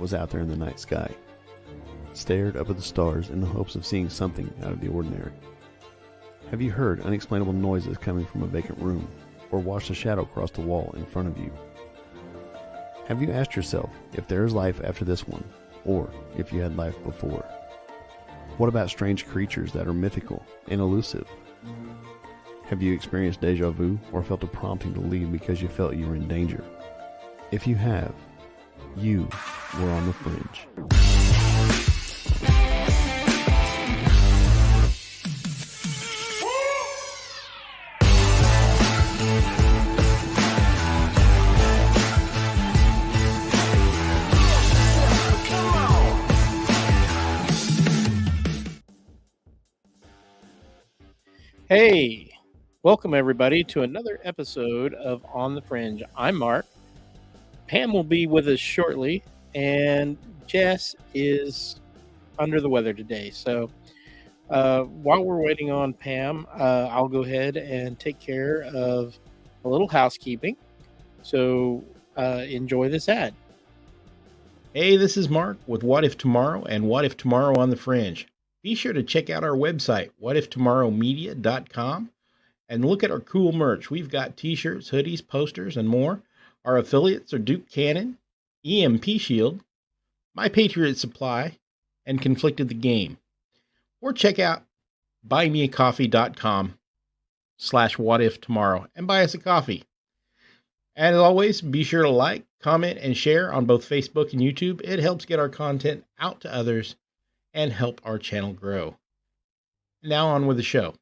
was out there in the night sky, stared up at the stars in the hopes of seeing something out of the ordinary? Have you heard unexplainable noises coming from a vacant room, or watched a shadow cross the wall in front of you? Have you asked yourself if there is life after this one, or if you had life before? What about strange creatures that are mythical and elusive? Have you experienced deja vu or felt a prompting to leave because you felt you were in danger? If you have, you were on the fringe. Hey, welcome everybody to another episode of On the Fringe. I'm Mark. Pam will be with us shortly, and Jess is under the weather today. So while we're waiting on Pam, I'll go ahead and take care of a little housekeeping. So enjoy this ad. Hey, this is Mark with What If Tomorrow and What If Tomorrow on the Fringe. Be sure to check out our website, whatiftomorrowmedia.com, and look at our cool merch. We've got t-shirts, hoodies, posters, and more. Our affiliates are Duke Cannon, EMP Shield, My Patriot Supply, and Conflicted the Game. Or check out buymeacoffee.com/whatiftomorrow and buy us a coffee. And as always, be sure to like, comment, and share on both Facebook and YouTube. It helps get our content out to others and help our channel grow. Now on with the show.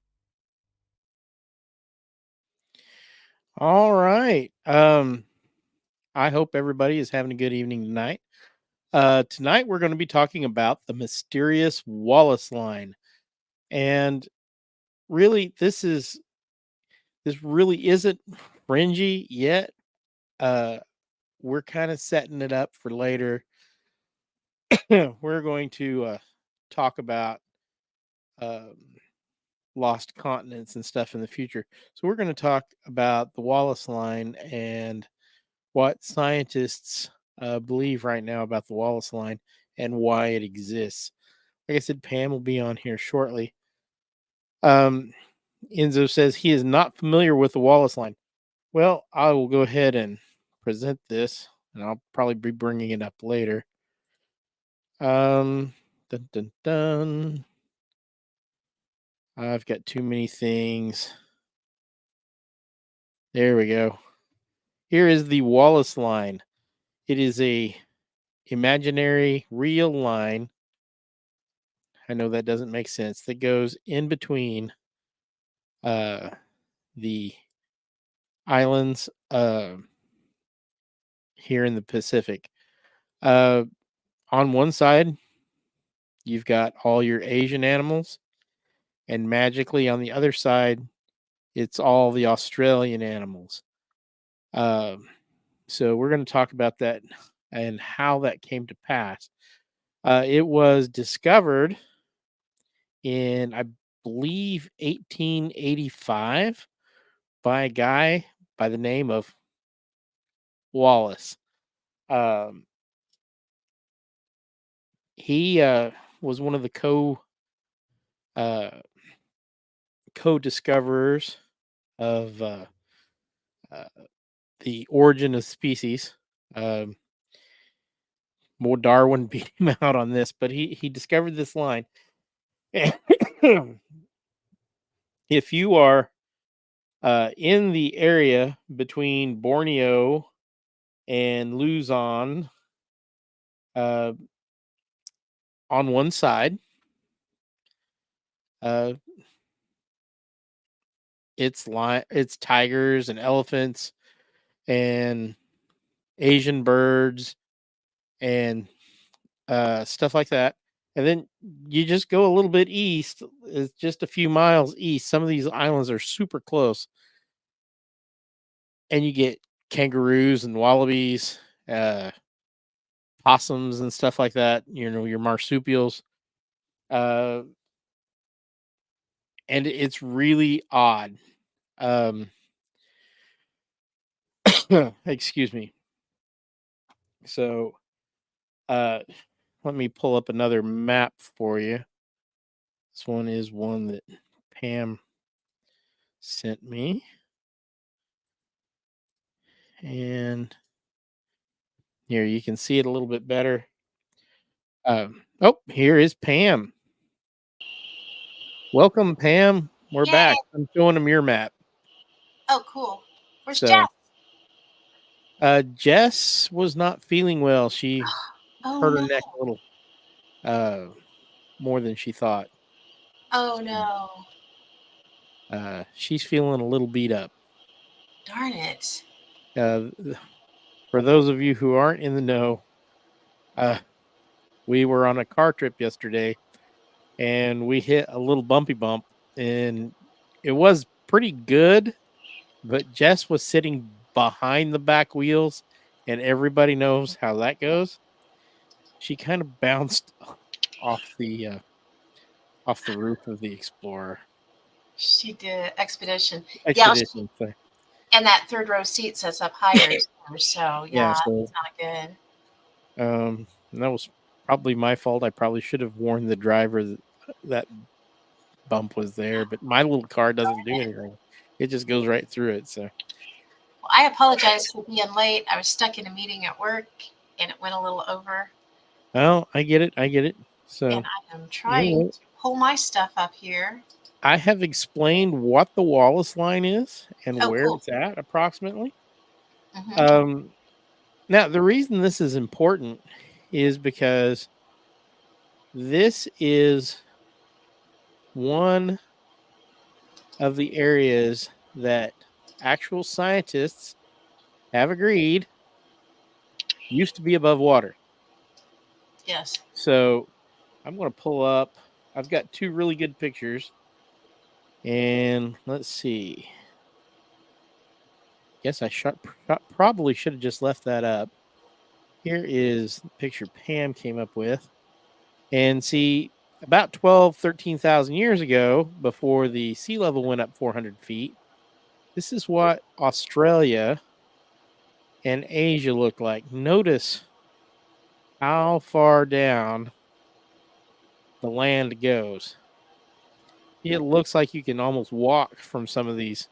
All right. I hope everybody is having a good evening tonight. Tonight we're going to be talking about the mysterious Wallace line. And really, this really isn't fringy yet. We're kind of setting it up for later. We're going to talk about lost continents and stuff in the future. So we're going to talk about the Wallace line and what scientists believe right now about the Wallace line and why it exists. Like I said, Pam will be on here shortly. Enzo says he is not familiar with the Wallace line. Well, I will go ahead and present this, and I'll probably be bringing it up later. Dun, dun, dun. I've got too many things. There we go. Here is the Wallace line. It is a imaginary, real line. I know that doesn't make sense. That goes in between the islands here in the Pacific. On one side, you've got all your Asian animals, and magically on the other side, it's all the Australian animals. So we're going to talk about that and how that came to pass. It was discovered in, I believe, 1885 by a guy by the name of Wallace. He was one of the co-discoverers of the origin of species. More Darwin beat him out on this, but he discovered this line. If you are in the area between Borneo and Luzon, on one side, it's tigers and elephants and Asian birds and stuff like that. And then you just go a little bit east. It's just a few miles east. Some of these islands are super close. And you get kangaroos and wallabies, possums and stuff like that. You know, your marsupials. And it's really odd. Excuse me. So Let me pull up another map for you. This one is one that Pam sent me. And here you can see it a little bit better. Oh, here is Pam. Welcome, Pam. We're Yay. back. I'm showing them your map. Oh, cool. Where's So, Jess? Jess was not feeling well. She Oh, hurt her no. neck a little more than she thought. Oh, no. She's feeling a little beat up. Darn it. For those of you who aren't in the know, we were on a car trip yesterday and we hit a little bumpy bump, and it was pretty good, but Jess was sitting behind the back wheels, and everybody knows how that goes. She kind of bounced off the roof of the Explorer. She did expedition. Expedition. Yeah, and that third row seat sets up higher, so yeah, so it's not good. and that was probably my fault. I probably should have warned the driver that bump was there, but my little car doesn't do anything. It just goes right through it. So Well, I apologize for being late. I was stuck in a meeting at work, and it went a little over. well, I get it. So And I am trying to pull my stuff up here. I have explained what the Wallace line is and where cool. it's at approximately. Mhm. Now, the reason this is important is because this is one of the areas that actual scientists have agreed used to be above water. Yes. So I'm going to pull up. I've got two really good pictures. And let's see. Guess I probably should have just left that up. Here is the picture Pam came up with. And see, about 13,000 years ago, before the sea level went up 400 feet, this is what Australia and Asia looked like. Notice how far down the land goes. It looks like you can almost walk from some of these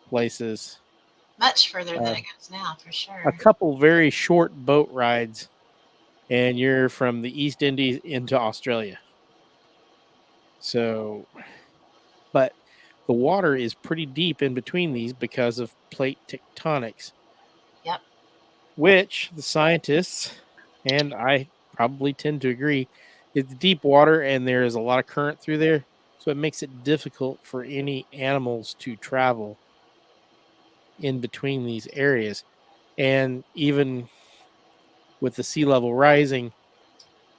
places. Much further than it goes now, for sure. A couple very short boat rides, and you're from the East Indies into Australia. So, but the water is pretty deep in between these because of plate tectonics. Yep. Which the scientists, and I probably tend to agree, it's deep water and there is a lot of current through there. So it makes it difficult for any animals to travel in between these areas. And even with the sea level rising,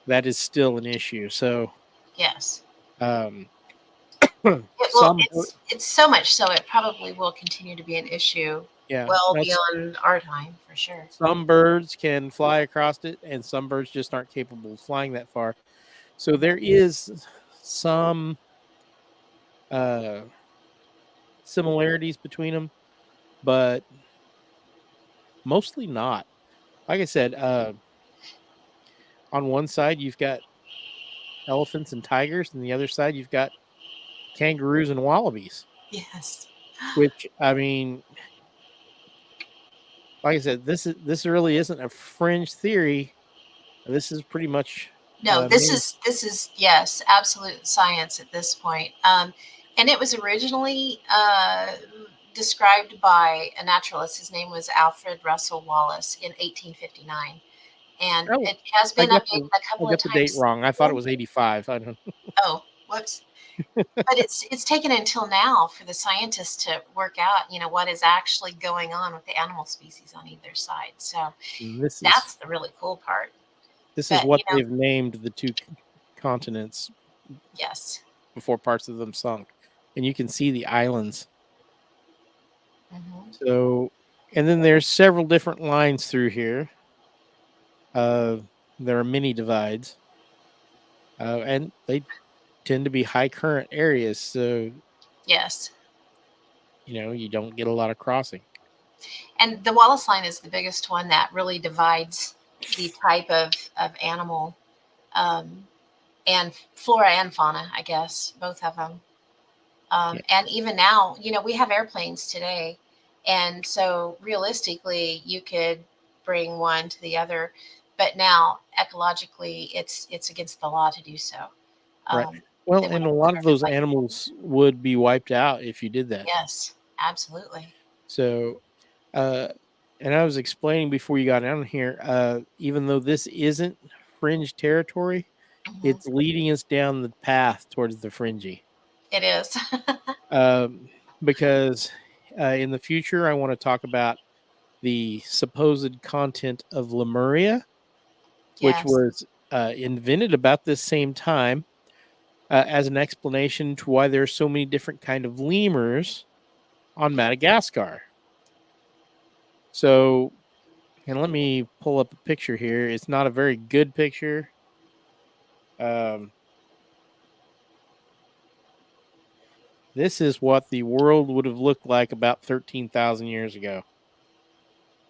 that is still an issue. So, yes. It's so much so it probably will continue to be an issue. Yeah, well beyond our time, for sure. Some birds can fly across it, and some birds just aren't capable of flying that far. So there is some similarities between them, but mostly not. Like I said, on one side you've got elephants and tigers, and the other side you've got kangaroos and wallabies. Yes. Which, I mean, like I said, this really isn't a fringe theory. This is pretty much no. This is yes, absolute science at this point. And it was originally described by a naturalist. His name was Alfred Russel Wallace in 1859, and it has been updated a couple of times. I got the date wrong. I thought it was 85. I don't. Oh, whoops. But it's taken until now for the scientists to work out, what is actually going on with the animal species on either side. So that's the really cool part. This is what they've named the two continents. Yes. Before parts of them sunk, and you can see the islands. Mm-hmm. So, and then there's several different lines through here. There are mini divides, and they tend to be high current areas. So, yes, you don't get a lot of crossing. And the Wallace line is the biggest one that really divides the type of animal, and flora and fauna, I guess, both of them. Yeah. And even now, we have airplanes today. And so realistically, you could bring one to the other. But now, ecologically, it's against the law to do so. Right. Um, Well, they would and a have lot of considered those like, animals would be wiped out if you did that. yes, absolutely. So, uh, and I was explaining before you got down here, even though this isn't fringe territory, Mhm. it's leading us down the path towards the fringy. It is. Because in the future, I want to talk about the supposed content of Lemuria, which Yes. was invented about this same time, as an explanation to why there are so many different kind of lemurs on Madagascar. So, and let me pull up a picture here. It's not a very good picture. This is what the world would have looked like about 13,000 years ago.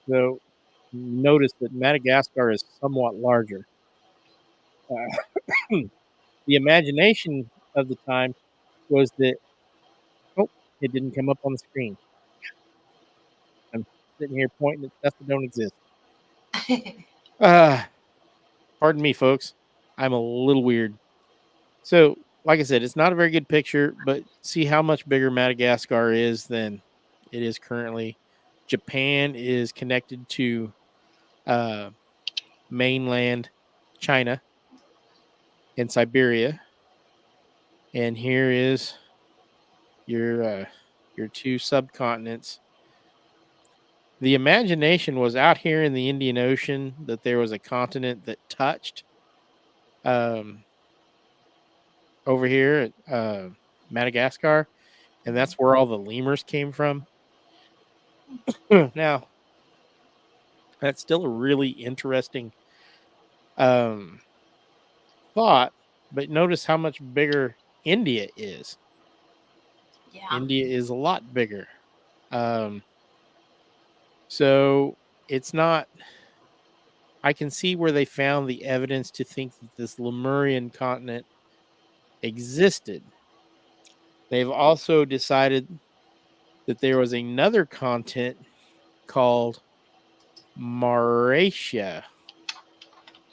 So, notice that Madagascar is somewhat larger. The imagination of the time was that, oh, it didn't come up on the screen. I'm sitting here pointing at stuff that don't exist. Uh, Pardon me, folks. I'm a little weird. So, like I said, it's not a very good picture, but see how much bigger Madagascar is than it is currently. Japan is connected to uh, mainland China and Siberia, and here is your two subcontinents. The imagination was out here in the Indian Ocean that there was a continent that touched over here at Madagascar, and that's where all the lemurs came from. Now, that's still a really interesting um, thought, but notice how much bigger India is. Yeah. India is a lot bigger. Um, so it's not. I can see where they found the evidence to think that this Lemurian continent existed. They've also decided that there was another continent called Mauritius.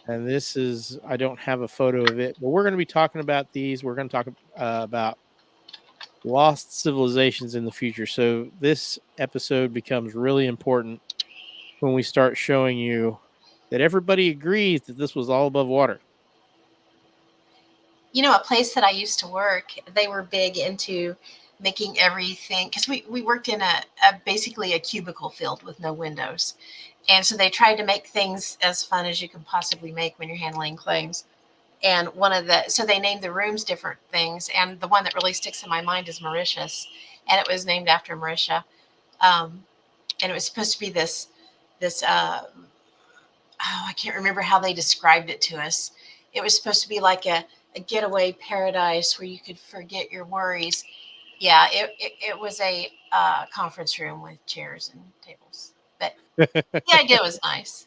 And this is, I don't have a photo of it, but we're going to be talking about these. We're going to talk about lost civilizations in the future. So this episode becomes really important when we start showing you that everybody agrees that this was all above water. A place that I used to work, they were big into making everything, because we worked in a basically a cubicle filled with no windows. And so they tried to make things as fun as you can possibly make when you're handling claims. And so they named the rooms different things. And the one that really sticks in my mind is Mauritius. And it was named after Mauritius. And it was supposed to be this, I can't remember how they described it to us. It was supposed to be like a getaway paradise where you could forget your worries. Yeah, it was a conference room with chairs and tables. But the idea was nice.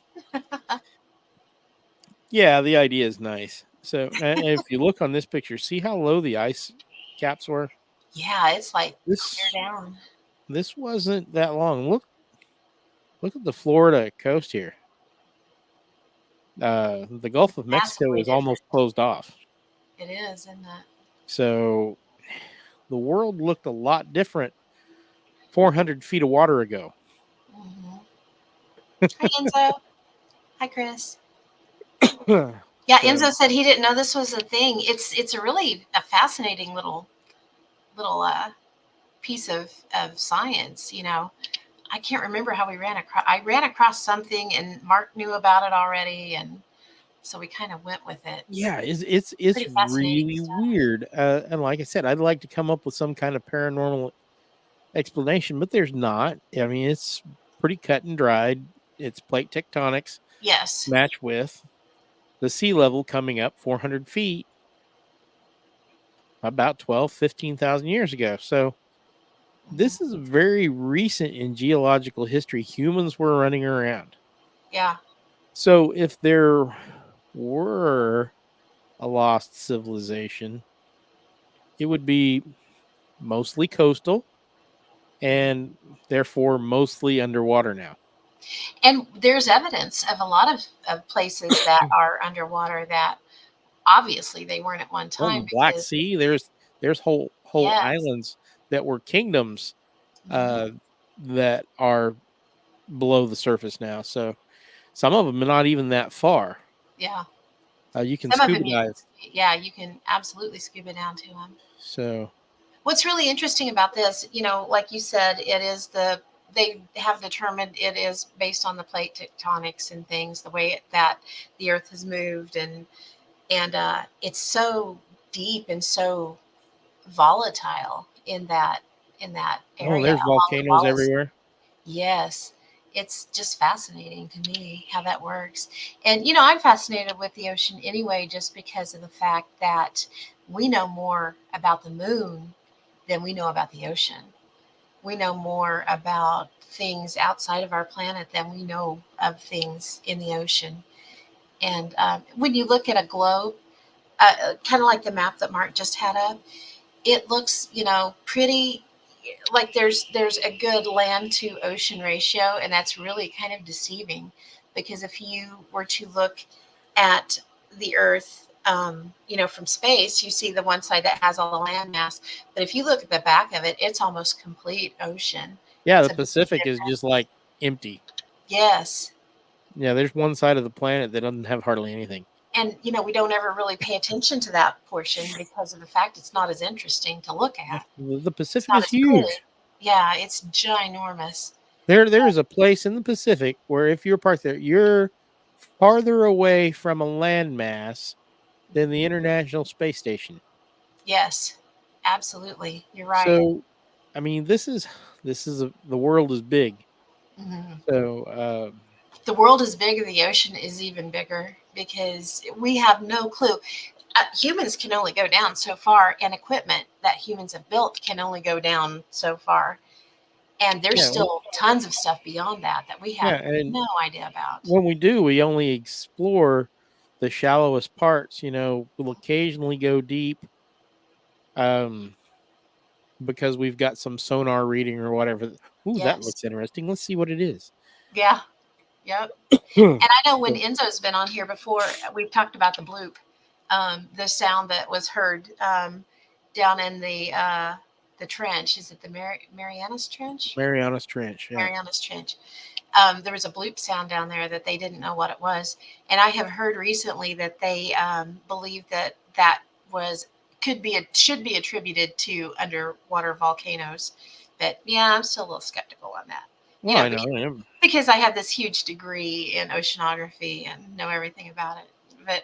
Yeah, the idea is nice. So if you look on this picture, see how low the ice caps were? Yeah, it's like This clear down. this wasn't that long. Look at the Florida coast here. The Gulf of Mexico Massively is almost different. closed off. It is, isn't it? So the world looked a lot different 400 feet of water ago. Mm-hmm. Hi, Enzo. Hi, Chris. So, Yeah, Enzo said he didn't know this was a thing. It's a really fascinating little piece of science. I can't remember how we ran across. I ran across something, and Mark knew about it already, and so we kind of went with it. yeah, it's Pretty fascinating really stuff. weird. And like I said, I'd like to come up with some kind of paranormal explanation, but there's not. I mean, it's pretty cut and dried. It's plate tectonics Yes. match with the sea level coming up 400 feet about 15,000 years ago. So this is very recent in geological history. Humans were running around. Yeah. So if there were a lost civilization, it would be mostly coastal and therefore mostly underwater now. And there's evidence of a lot of places that are underwater that obviously they weren't at one Well, in time the Black because Sea, there's whole yes. islands that were kingdoms Mhm. that are below the surface now. So some of them are not even that far. Yeah. You can Some of scuba them dive. you can absolutely scuba down to them. So What's really interesting about this, like you said, they have determined it is based on the plate tectonics and things, the way that the Earth has moved, and it's so deep and so volatile in that area there's along the volcanoes Wallace. everywhere. Yes, it's just fascinating to me how that works. And, I'm fascinated with the ocean anyway, just because of the fact that we know more about the moon than we know about the ocean. We know more about things outside of our planet than we know of things in the ocean. And when you look at a globe, kind of like the map that Mark just had up, it looks, pretty like there's a good land to ocean ratio, and that's really kind of deceiving because if you were to look at the Earth, from space, you see the one side that has all the land mass, but if you look at the back of it, it's almost complete ocean. Yeah, It's the a big Pacific is difference. just like empty. Yes. Yeah, there's one side of the planet that doesn't have hardly anything. And we don't ever really pay attention to that portion because of the fact it's not as interesting to look Yeah, at. the It's Pacific not is as pretty. huge. Yeah, it's ginormous. There is a place in the Pacific where if you're parked there, you're farther away from a landmass than the International Space Station. Yes, absolutely. You're right. So, I mean, the world is big. Mhm. So, The world is big, and the ocean is even bigger because we have no clue. Humans can only go down so far, and equipment that humans have built can only go down so far. And there's yeah, still tons of stuff beyond that we yeah, have and no idea about. when we do, we only explore the shallowest parts. We'll occasionally go deep, um, because we've got some sonar reading or whatever. Ooh, that Yes. looks interesting. Let's see what it is. Yeah. Yep. So, And I know when Enzo's been on here before, we've talked about the bloop, the sound that was heard down in the trench. Is it the Marianas Trench? Marianas Trench. Yeah. Marianas Trench. There was a bloop sound down there that they didn't know what it was, and I have heard recently that they believe that was should be attributed to underwater volcanoes. But yeah, I'm still a little skeptical on that. Well, I Because know. I have this huge degree in oceanography and know everything about it. But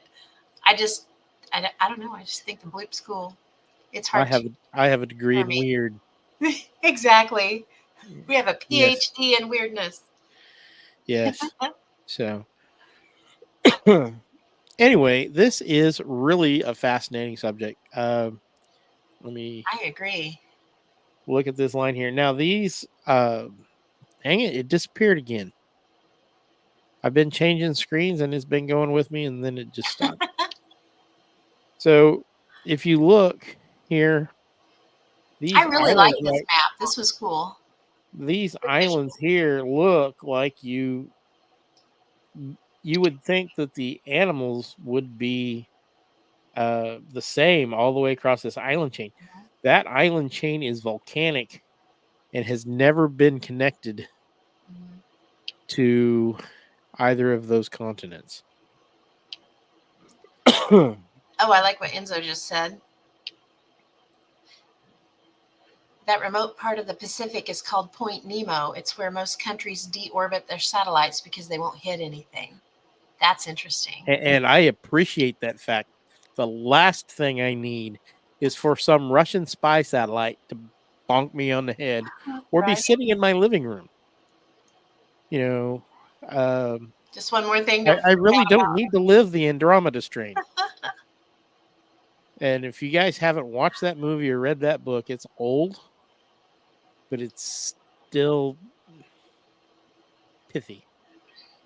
I don't know. I just think the bloop's cool. It's I hard have to I have a degree for in me. weird. Exactly. We have a Yes. PhD in weirdness. Yes. So anyway, this is really a fascinating subject. Let me I agree. look at this line here. Now these dang it disappeared again. I've been changing screens and it's been going with me and then it just stopped. So if you look here, I these really like islands this right map. This was cool. these The islands visual. here look like you would think that the animals would be the same all the way across this island chain. That island chain is volcanic and has never been connected Mhm. to either of those continents. Oh, Oh, I like what Enzo just said. That remote part of the Pacific is called Point Nemo. It's where most countries deorbit their satellites because they won't hit anything. That's interesting. and I appreciate that fact. The last thing I need is for some Russian spy satellite to bonk me on the head or be Right. sitting in my living room. You know, um, Just one more thing to I freak really out don't about. need to live the Andromeda strain. And if you guys haven't watched that movie or read that book, it's old, but it's still pithy.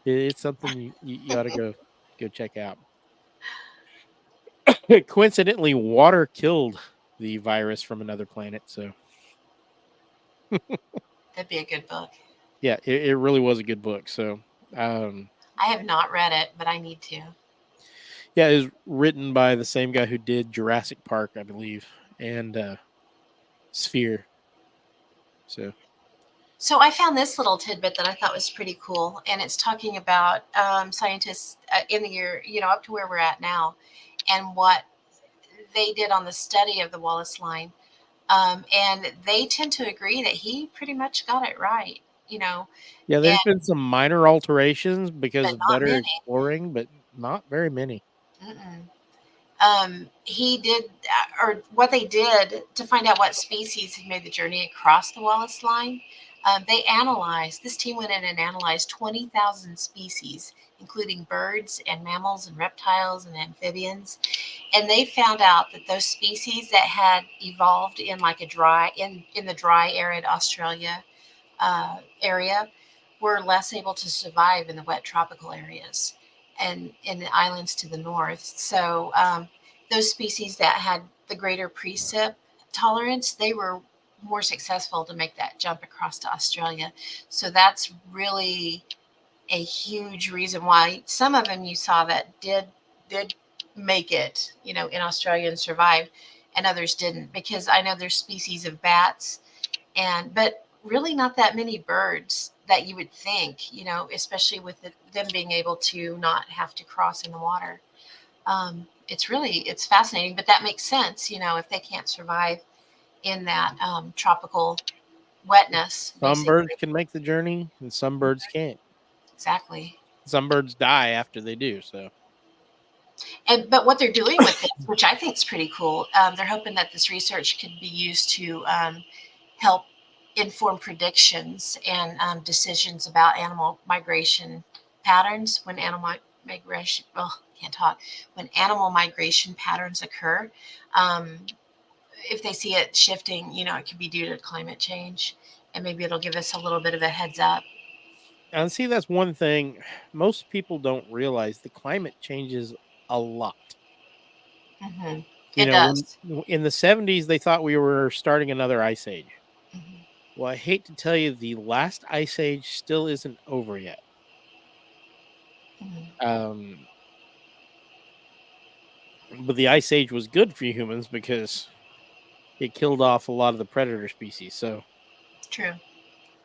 It's something you ought to go check out. Coincidentally, water killed the virus from another planet. So That'd be a good book. yeah, it really was a good book. So um, I have not read it, but I need to. yeah, it was written by the same guy who did Jurassic Park, I believe, and Sphere. So I found this little tidbit that I thought was pretty cool, and it's talking about scientists in the year, up to where we're at now, and what they did on the study of the Wallace line. And they tend to agree that he pretty much got it right, Yeah, and, there's been some minor alterations because but of not better many. exploring, but not very many. He did, or what they did to find out what species had made the journey across the Wallace line. This team went in and analyzed 20,000 species, including birds and mammals and reptiles and amphibians. And they found out that those species that had evolved in like in the dry, arid Australia area were less able to survive in the wet tropical areas and in the islands to the north. So those species that had the greater precip tolerance, they were more successful to make that jump across to Australia. So that's really a huge reason why some of them you saw that did make it, in Australia and survived, and others didn't. Because I know there's species of bats, but really not that many birds that you would think, especially with them being able to not have to cross in the water. It's fascinating, but that makes sense, if they can't survive in that tropical wetness. Some birds can make the journey, and some birds can't. Exactly. Some birds die after they do. So, but what they're doing with this, which I think is pretty cool, they're hoping that this research could be used to help inform predictions and decisions about animal migration patterns when animal migration. When animal migration patterns occur. If they see it shifting, it could be due to climate change, and maybe it'll give us a little bit of a heads up. And see, that's one thing most people don't realize: the climate changes a lot. Mm-hmm. It does. In the 70s, they thought we were starting another ice age. Mm-hmm. Well, I hate to tell you, the last ice age still isn't over yet. Mm-hmm. But the ice age was good for humans because it killed off a lot of the predator species. So, true.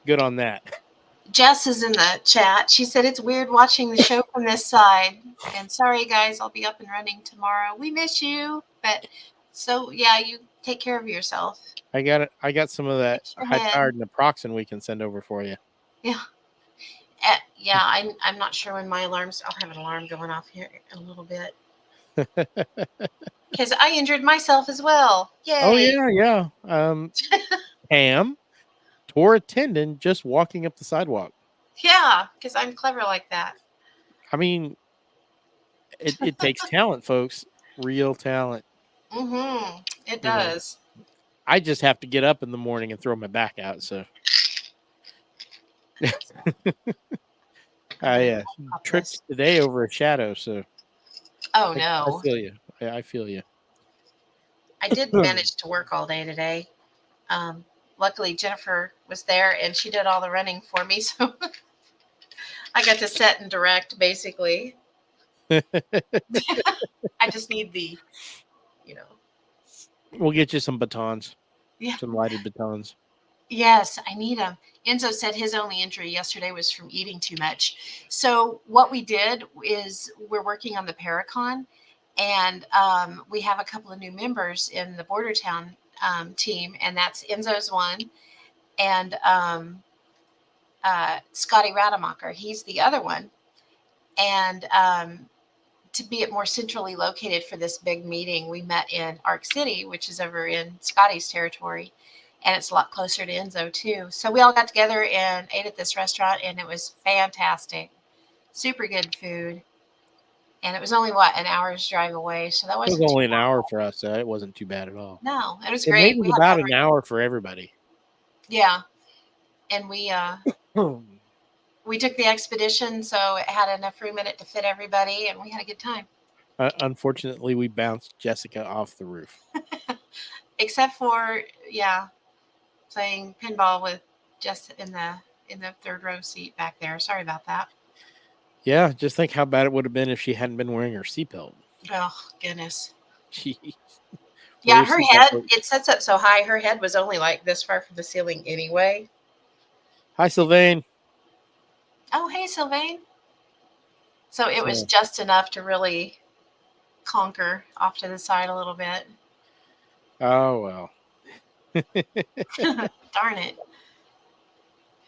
Good on that. Jess is in the chat. She said it's weird watching the show from this side. And sorry, guys, I'll be up and running tomorrow. We miss you, but so yeah, you take care of yourself. I got some of that high-powered naproxen we can send over for you. Yeah. Yeah, I'm not sure when my alarms. I'll have an alarm going off here in a little bit. Because I injured myself as well. Yay. Oh yeah. Pam tore a tendon just walking up the sidewalk. Yeah, because I'm clever like that. I mean, it takes talent, folks. Real talent. Mm-hmm. It does. I just have to get up in the morning and throw my back out. So I tripped today over a shadow. So oh no, I feel you. I feel you. I did manage to work all day today. Luckily, Jennifer was there and she did all the running for me, so I got to set and direct basically. I just need the, We'll get you some batons. Yeah. Some lighted batons. Yes, I need them. Enzo said his only injury yesterday was from eating too much. So what we did is we're working on the Paracon, and we have a couple of new members in the Border Town team, and that's Enzo's one, and Scotty Rademacher. He's the other one. And to be it more centrally located for this big meeting, we met in Arc City, which is over in Scotty's territory. And it's a lot closer to Enzo, too. So we all got together and ate at this restaurant, and it was fantastic. Super good food. And it was only, an hour's drive away. So that wasn't It was only an hour for us. So it wasn't too bad at all. No, it was great. It was about an hour for everybody. Yeah. And we we took the expedition, so it had enough room in it to fit everybody, and we had a good time. Unfortunately, we bounced Jessica off the roof. Except for, playing pinball with Jess in the third row seat back there. Sorry about that. Yeah, just think how bad it would have been if she hadn't been wearing her seatbelt. Oh, goodness. Jeez. Yeah, Well, her your seatbelt head, was- it sets up so high. Her head was only like this far from the ceiling anyway. Hi, Sylvain. Oh, hey, Sylvain. So it was So- just enough to really conquer off to the side a little bit. Oh, well. Darn it.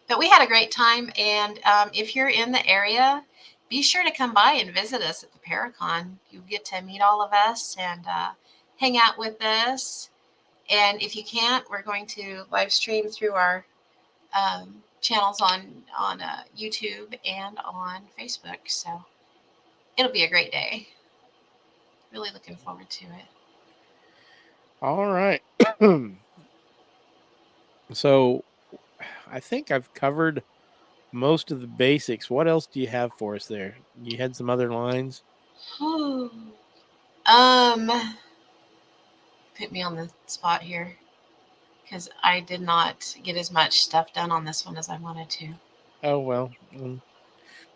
But we had a great time. And if you're in the area, be sure to come by and visit us at the Paracon. You get to meet all of us and hang out with us. And if you can't, we're going to live stream through our channels on YouTube and on Facebook. So it'll be a great day. Really looking forward to it. All right. So I think I've covered most of the basics. What else do you have for us there? You had some other lines? Put me on the spot here because I did not get as much stuff done on this one as I wanted to. Oh, well.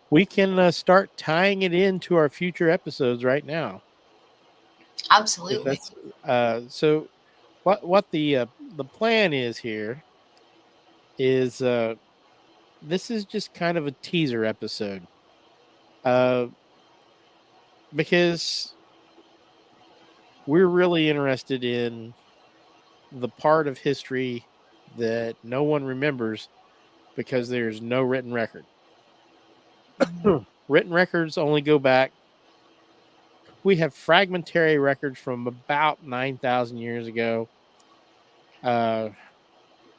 We can start tying it into our future episodes right now. Absolutely. So what the plan is here is this is just kind of a teaser episode. Because we're really interested in the part of history that no one remembers because there's no written record. Written records only go back. We have fragmentary records from about 9,000 years ago. And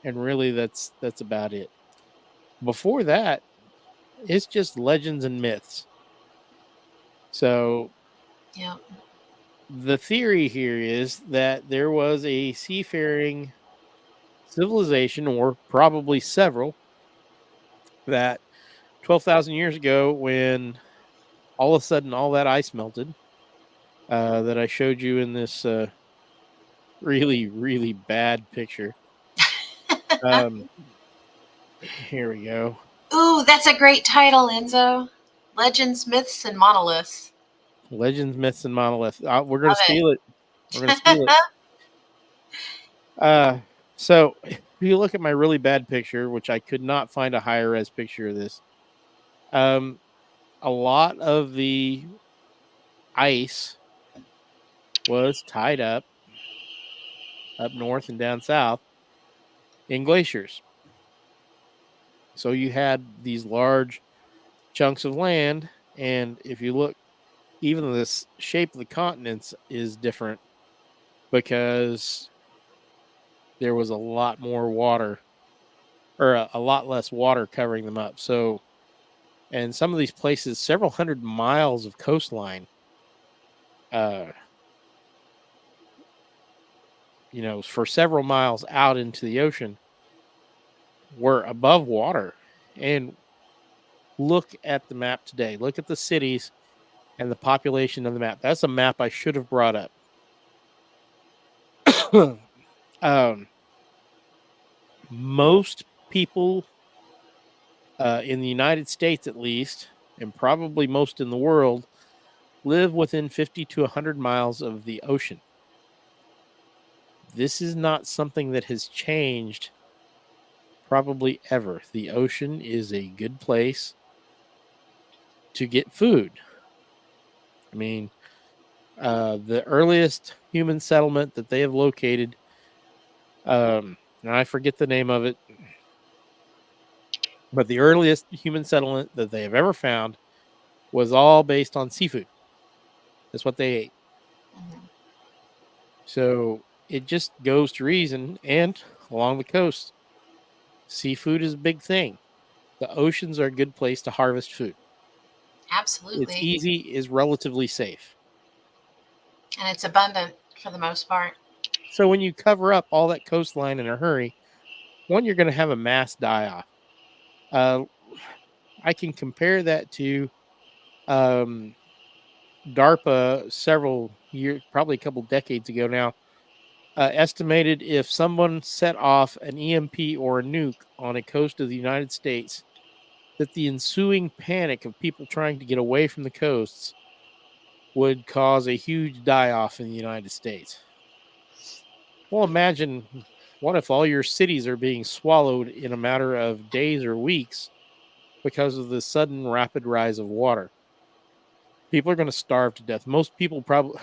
really that's about it. Before that, it's just legends and myths. So Yeah. the theory here is that there was a seafaring civilization, or probably several, that 12,000 years ago, when all of a sudden all that ice melted, that I showed you in this really, really bad picture. Here we go. Ooh, that's a great title, Enzo. Legends, Myths, and Monoliths. Legends, myths, and monoliths. We're going to Love it. steal it. We're going to steal it. So if you look at my really bad picture, which I could not find a higher res picture of this, a lot of the ice was tied up north and down south in glaciers. So you had these large chunks of land, and if you look, even the shape of the continents is different because there was a lot more water, or a lot less water covering them up. So, and some of these places, several hundred miles of coastline, for several miles out into the ocean, were above water. And look at the map today. Look at the cities and the population of the map. That's a map I should have brought up. Most people in the United States, at least, and probably most in the world, live within 50 to 100 miles of the ocean. This is not something that has changed probably ever. The ocean is a good place to get food. I mean, the earliest human settlement that they have located, and I forget the name of it, but the earliest human settlement that they have ever found was all based on seafood. That's what they ate. Mhm. So it just goes to reason, and along the coast, seafood is a big thing. The oceans are a good place to harvest food. Absolutely. It's easy, is relatively safe. And it's abundant for the most part. So when you cover up all that coastline in a hurry, one, you're going to have a mass die-off. I can compare that to DARPA several years, probably a couple decades ago now, estimated if someone set off an EMP or a nuke on a coast of the United States, that the ensuing panic of people trying to get away from the coasts would cause a huge die-off in the United States. Well, imagine what if all your cities are being swallowed in a matter of days or weeks because of the sudden rapid rise of water? People are going to starve to death. Most people probably,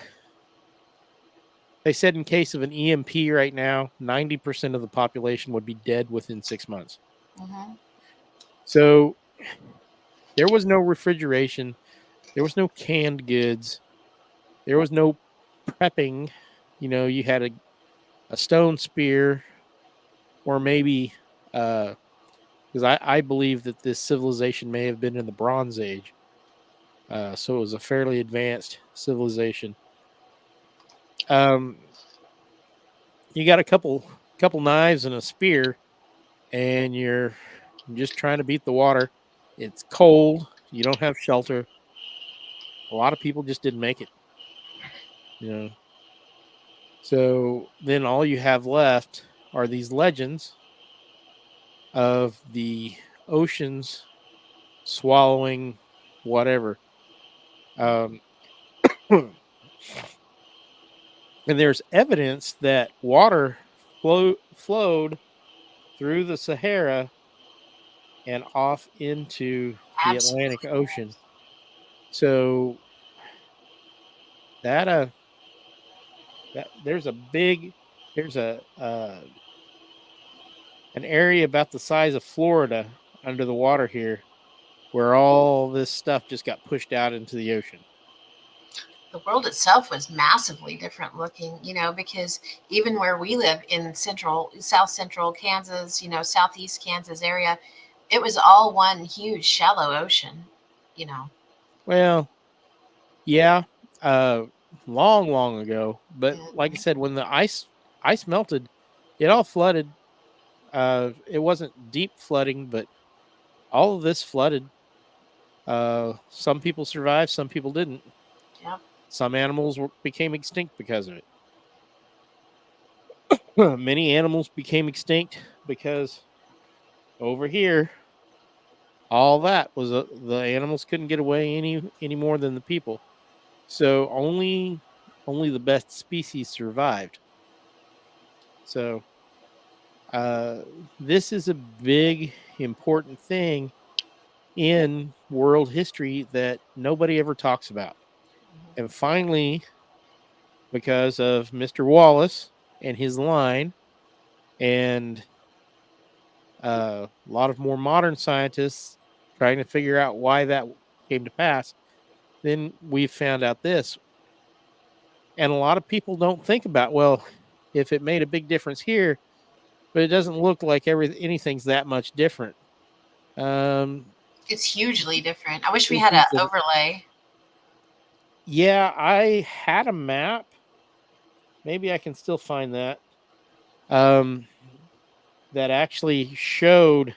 they said in case of an EMP right now, 90% of the population would be dead within 6 months. Mhm. So there was no refrigeration. There was no canned goods. There was no prepping. You know, you had a stone spear, or maybe, because I believe that this civilization may have been in the Bronze Age. So it was a fairly advanced civilization. You got a couple knives and a spear, and you're just trying to beat the water. It's cold. You don't have shelter. A lot of people just didn't make it. You know. So then all you have left are these legends of the oceans swallowing whatever. Um, and there's evidence that water flowed through the Sahara and off into the Atlantic Absolutely. Ocean. So that there's a an area about the size of Florida under the water here, where all this stuff just got pushed out into the ocean. The world itself was massively different looking, because even where we live in south central Kansas, southeast Kansas area, it was all one huge shallow ocean. Well, yeah, long ago, but like I said, when the ice melted, it all flooded. It wasn't deep flooding, but all of this flooded. Some people survived, some people didn't. Yep. Some animals became extinct because of it. Many animals became extinct because over here, all that was the animals couldn't get away any more than the people. So only the best species survived. So this is a big important thing in world history that nobody ever talks about. And finally, because of Mr. Wallace and his line, and a lot of more modern scientists trying to figure out why that came to pass, then we found out this. And a lot of people don't think about, well, if it made a big difference here, but it doesn't look like anything's that much different. It's hugely different. I wish we had an overlay. Yeah, I had a map. Maybe I can still find that. That actually showed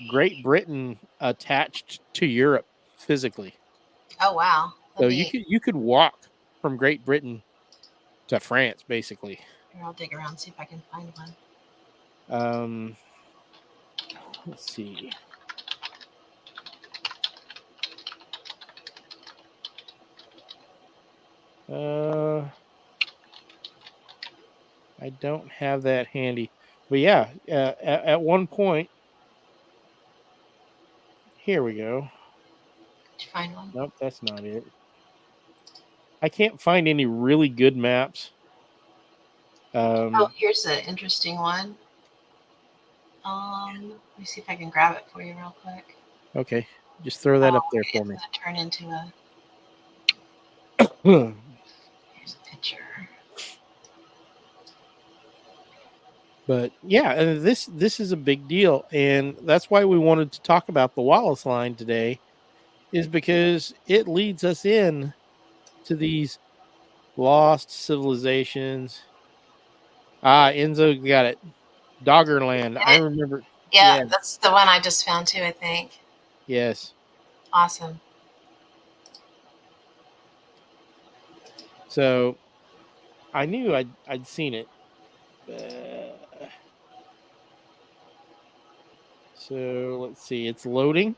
Great Britain attached to Europe physically. Oh wow! So you could walk from Great Britain to France, basically. Here, I'll dig around, see if I can find one. Let's see. I don't have that handy, but yeah, at one point, here we go. Did you find one? Nope, that's not it. I can't find any really good maps. Here's an interesting one. Let me see if I can grab it for you real quick. Okay, just throw that up there for me. It's gonna turn into a. Here's a picture. But yeah, this is a big deal, and that's why we wanted to talk about the Wallace line today, is because it leads us in to these lost civilizations. Enzo got it. Doggerland. I remember. Yeah, Yeah. that's the one I just found too, I think. Yes. Awesome. So I knew I'd seen it. Uh, so let's see. It's loading.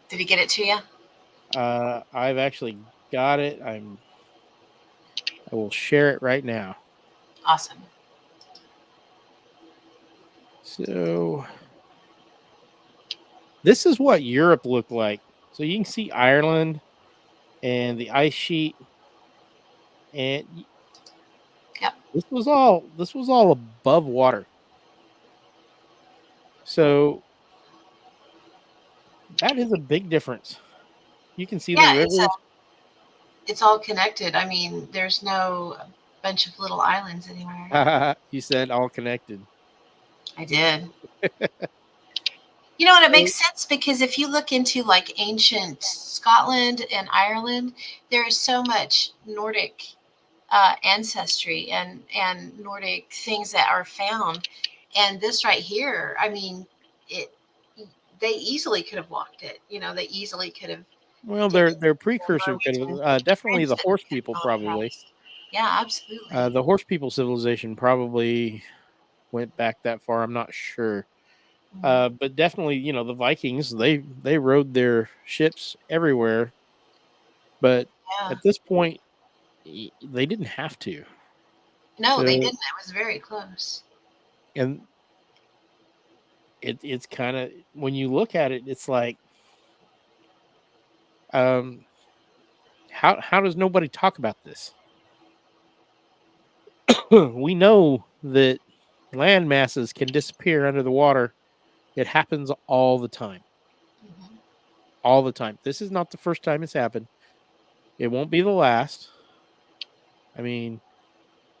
Did he get it to you? I've actually got it. I will share it right now. Awesome. So this is what Europe looked like. So you can see Ireland and the ice sheet, and Yep. this was all above water. So that is a big difference. You can see the Yeah, rivers. it's all connected. I mean, there's no bunch of little islands anywhere. You said all connected. I did. You know, and it makes sense because if you look into like ancient Scotland and Ireland, there is so much Nordic ancestry and Nordic things that are found. And this right here, I mean, it they easily could have walked it. You know, they easily could have Well, taken their the precursor could Norwegian have definitely bridge the that horse we people all probably. across. Yeah, absolutely. The horse people civilization probably went back that far. I'm not sure. But definitely, the Vikings, they rode their ships everywhere, but Yeah. at this point they didn't have to. No, they So, didn't. It was very close. and it's kind of, when you look at it, it's like, how does nobody talk about this? We know that land masses can disappear under the water. It happens all the time. Mhm. All the time. This is not the first time it's happened. It won't be the last. I mean,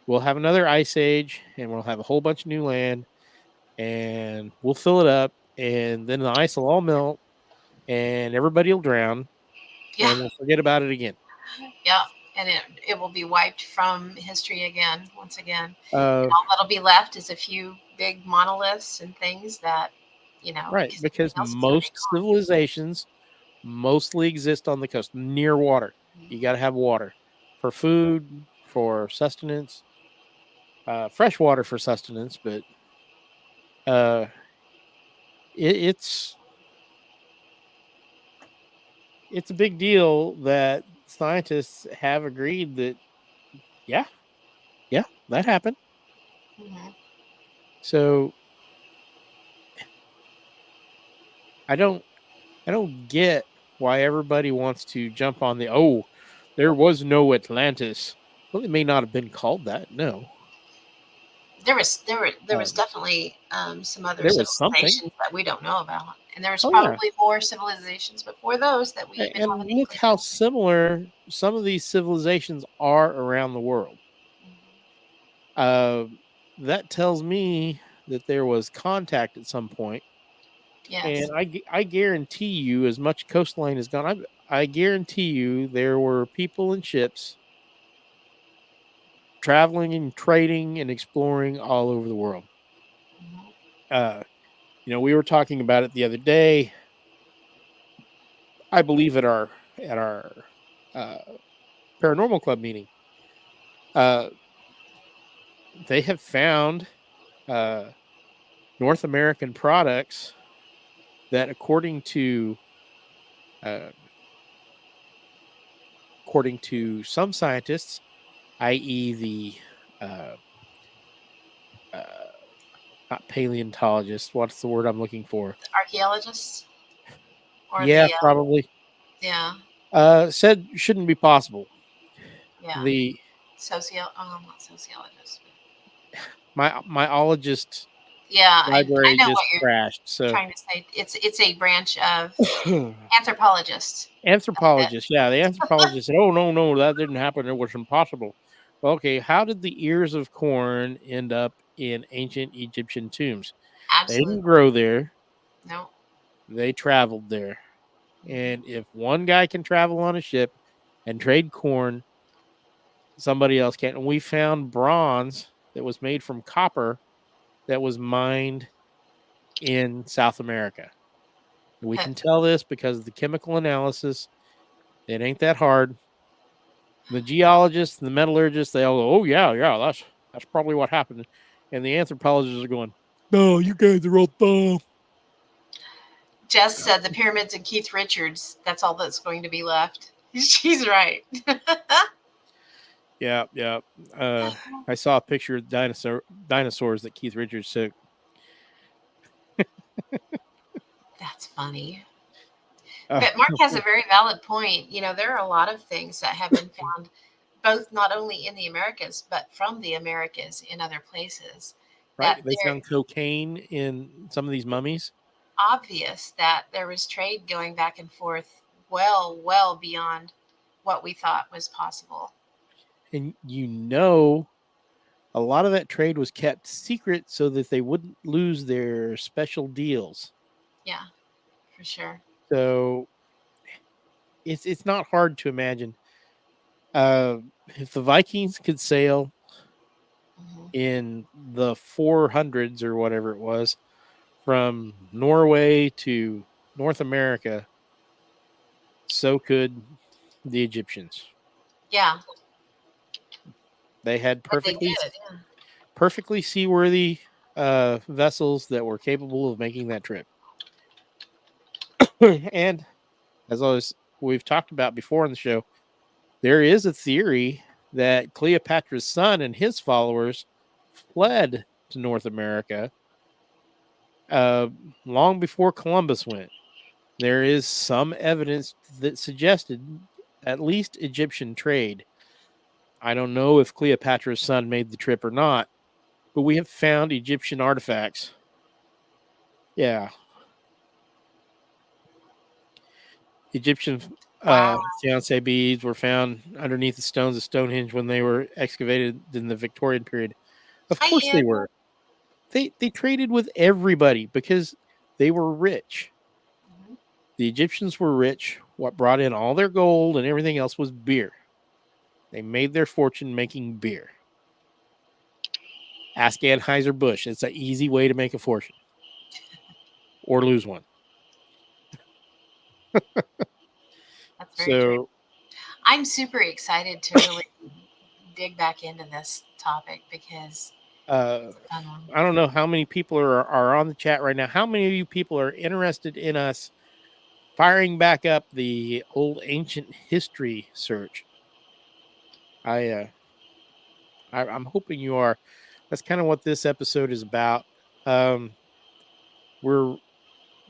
we'll have another ice age and we'll have a whole bunch of new land and we'll fill it up and then the ice will all melt and everybody will drown Yeah, and we'll forget about it again. yeah, and it will be wiped from history again, once again. Uh, All that'll be left is a few big monoliths and things that, right, because because everything else is going to be most civilizations mostly exist on the coast near water. gone. You got to have water for food, for sustenance, fresh water for sustenance, but uh, it's a big deal that scientists have agreed that yeah, that happened. Mhm. So I don't get why everybody wants to jump on the, oh, there was no Atlantis. Well, it may not have been called that. No, There was um, definitely some other there was something. civilizations that we don't know about, and there was Oh yeah, probably more civilizations before those that we even and haven't look how included. similar some of these civilizations are around the world. Uh, that tells me that there was contact at some point. And Yes. I guarantee you, as much coastline is gone, I guarantee you there were people and ships traveling and trading and exploring all over the world. Mhm. Uh, we were talking about it the other day. I believe at our uh, paranormal club meeting, uh, they have found uh, North American products that, uh, according to some scientists, i.e., the uh, uh, not paleontologists. What's the word I'm looking for? Archaeologists or Yeah, the probably. yeah, Said shouldn't be possible. yeah, The not sociologists. my ologist Yeah, I library know just what you're crashed. So trying to say. It's a branch of anthropologists. That's anthropologist, yeah, the anthropologist said, "Oh no, that didn't happen. It was impossible." Well, okay, how did the ears of corn end up in ancient Egyptian tombs? They absolutely didn't grow there. no. They traveled there. And Mhm. if one guy can travel on a ship and trade corn, somebody else can. And we found bronze that was made from copper that was mined in South America. We can tell this because of the chemical analysis. It ain't that hard. The geologists, the metallurgists, they all go, "Oh yeah, that's probably what happened," and the anthropologists are going, "No, you guys are all dumb." Jess said the pyramids and Keith Richards. That's all that's going to be left. She's right. Yeah. I saw a picture of dinosaurs that Keith Richards took. That's funny. But Mark has a very valid point. You know, there are a lot of things that have been found, both not only in the Americas, but from the Americas in other places. Right? That They they're found cocaine in some of these mummies. obvious that there was trade going back and forth well beyond what we thought was possible. And you know, a lot of that trade was kept secret so that they wouldn't lose their special deals. Yeah, for sure. So it's not hard to imagine. If the Vikings could sail Hmm. in the 400s or whatever it was from Norway to North America, so could the Egyptians. Yeah, They had but they did. Yeah. perfectly seaworthy vessels that were capable of making that trip. And as we've talked about before on the show, there is a theory that Cleopatra's son and his followers fled to North America long before Columbus went. There is some evidence that suggested at least Egyptian trade. I don't know if Cleopatra's son made the trip or not, but we have found Egyptian artifacts. Yeah. Egyptian Wow. fiancé beads were found underneath the stones of Stonehenge when they were excavated in the Victorian period. Of Hi, course they Ian. were. They traded with everybody because they were rich. Mhm. The Egyptians were rich. What brought in all their gold and everything else was beer. They made their fortune making beer. Ask Anheuser-Busch. It's an easy way to make a fortune or lose one. That's very true. So, I'm super excited to really dig back into this topic because it's a fun one. I don't know how many people are on the chat right now. How many of you people are interested in us firing back up the old ancient history search? I'm hoping you are. That's kind of what this episode is about. We're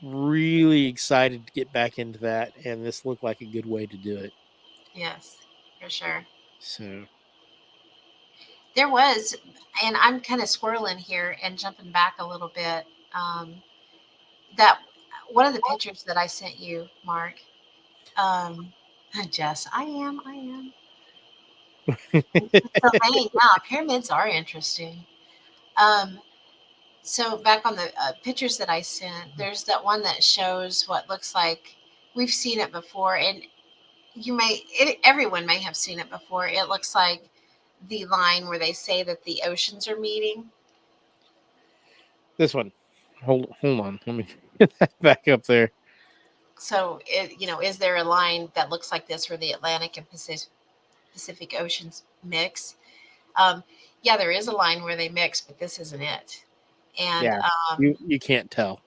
really excited to get back into that, and this looked like a good way to do it. Yes, for sure. So, There was, and I'm kind of swirling here and jumping back a little bit. That one of the pictures that I sent you, Mark. Um, Jess, I am. So, hey, yeah, pyramids are interesting. Um, so back on the pictures that I sent, there's that one that shows what looks like we've seen it before, and everyone may have seen it before. It looks like the line where they say that the oceans are meeting. this one. Hold on. Let me get that back up there. So, is there a line that looks like this where the Atlantic and Pacific Oceans mix? Yeah, there is a line where they mix, but this isn't it. And Yeah, you can't tell.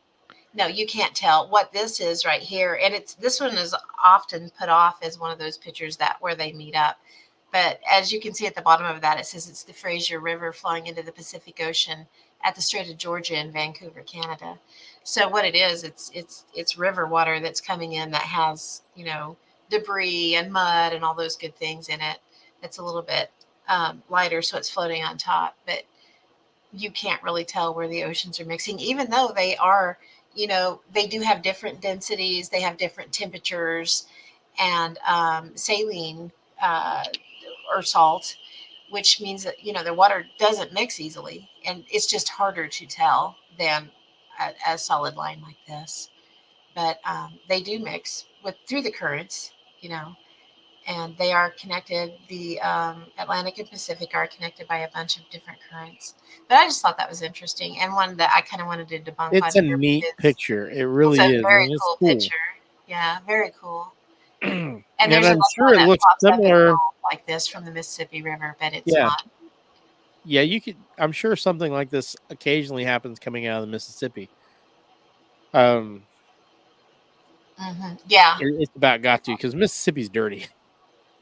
no, you can't tell what this is right here. And this one is often put off as one of those pictures that where they meet up. But as you can see at the bottom of that, it says it's the Fraser River flowing into the Pacific Ocean at the Strait of Georgia in Vancouver, Canada. So what it is, it's river water that's coming in that has, debris and mud and all those good things in it. It's a little bit lighter, so it's floating on top. But you can't really tell where the oceans are mixing, even though they are, they do have different densities, they have different temperatures, and saline or salt, which means that their water doesn't mix easily, and it's just harder to tell than a solid line like this. But they do mix through the currents, and they are connected. The Atlantic and Pacific are connected by a bunch of different currents. But I just thought that was interesting, and one that I kind of wanted to debunk. It's on a here neat because picture. It it's really a is. very And it's cool cool. picture. Yeah, very cool. And there's I'm another sure one it that looks pops up in similar. bold like this from the Mississippi River, but it's Yeah. not. Yeah, you could. I'm sure something like this occasionally happens coming out of the Mississippi. Yeah, It's about got to, because Mississippi's dirty.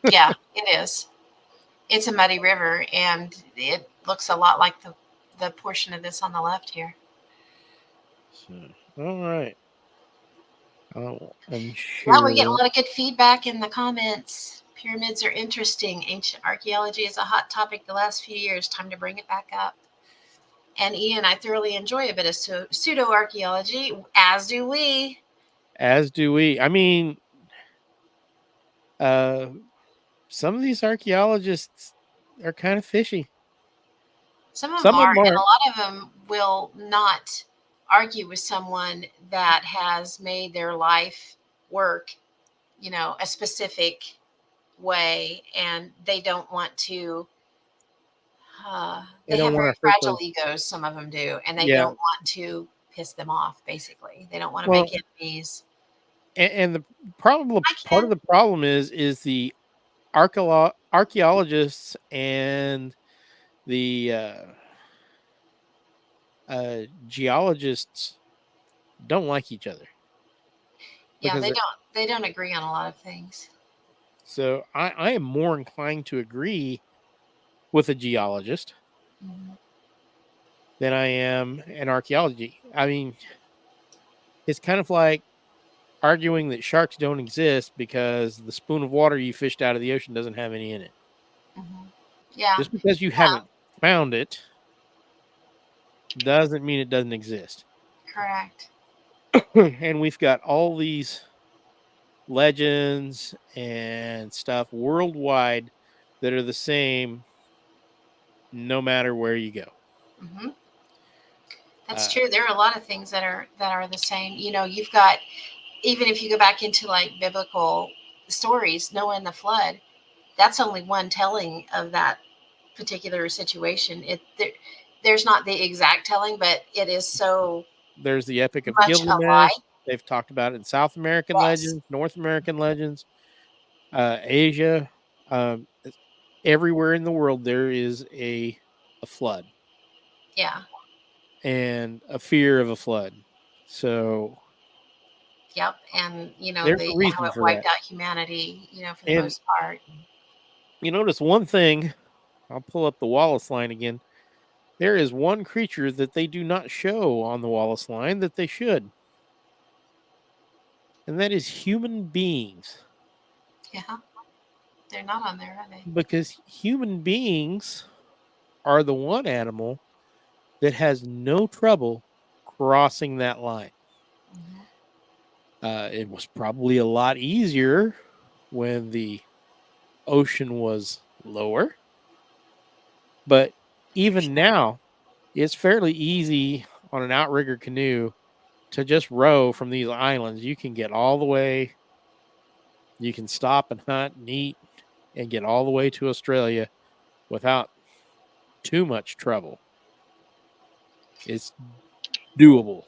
yeah, it is. It's a muddy river, and it looks a lot like the portion of this on the left here. So, all right. Oh, I'm Yeah, sure. we get a lot of good feedback in the comments. Pyramids are interesting. Ancient archaeology is a hot topic the last few years. Time to bring it back up. And Ian, I thoroughly enjoy a bit of pseudo archaeology, as do we. As do we. I mean, some of these archaeologists are kind of fishy. Some of Some them of are, them and a are. lot of them will not argue with someone that has made their life work, a specific way, and they don't want to. They They don't have want very to hurt fragile those. egos. Some of them do, and they Yeah. don't want to piss them off. Basically, they don't want to Well, make enemies. and the problem, I part of can. the problem is the archaeologists and the geologists don't like each other. Yeah, Because they don't agree on a lot of things. so I am more inclined to agree with a geologist than I am an archaeology. I mean, it's kind of like arguing that sharks don't exist because the spoon of water you fished out of the ocean doesn't have any in it. Yeah, Just because you haven't found it doesn't mean it doesn't exist. correct. And we've got all these legends and stuff worldwide that are the same no matter where you go. That's true. There are a lot of things that are the same. You've got, even if you go back into like biblical stories, Noah and the flood. That's only one telling of that particular situation. There's not the exact telling, but it is so There's the Epic of much Gilgamesh. alike. They've talked about it in South American Yes. legends, North American legends, Asia. Everywhere in the world, there is a flood. Yeah. And a fear of a flood. So, yep. And, there's a how reason it for wiped that. out humanity, for the And most part. you notice one thing, I'll pull up the Wallace line again. There is one creature that they do not show on the Wallace line that they should. And that is human beings. Yeah. They're not on there, are they? Because human beings are the one animal that has no trouble crossing that line. It was probably a lot easier when the ocean was lower. But even now, it's fairly easy on an outrigger canoe to just row from these islands. You can get all the way, you can stop and hunt and eat and get all the way to Australia without too much trouble. It's doable.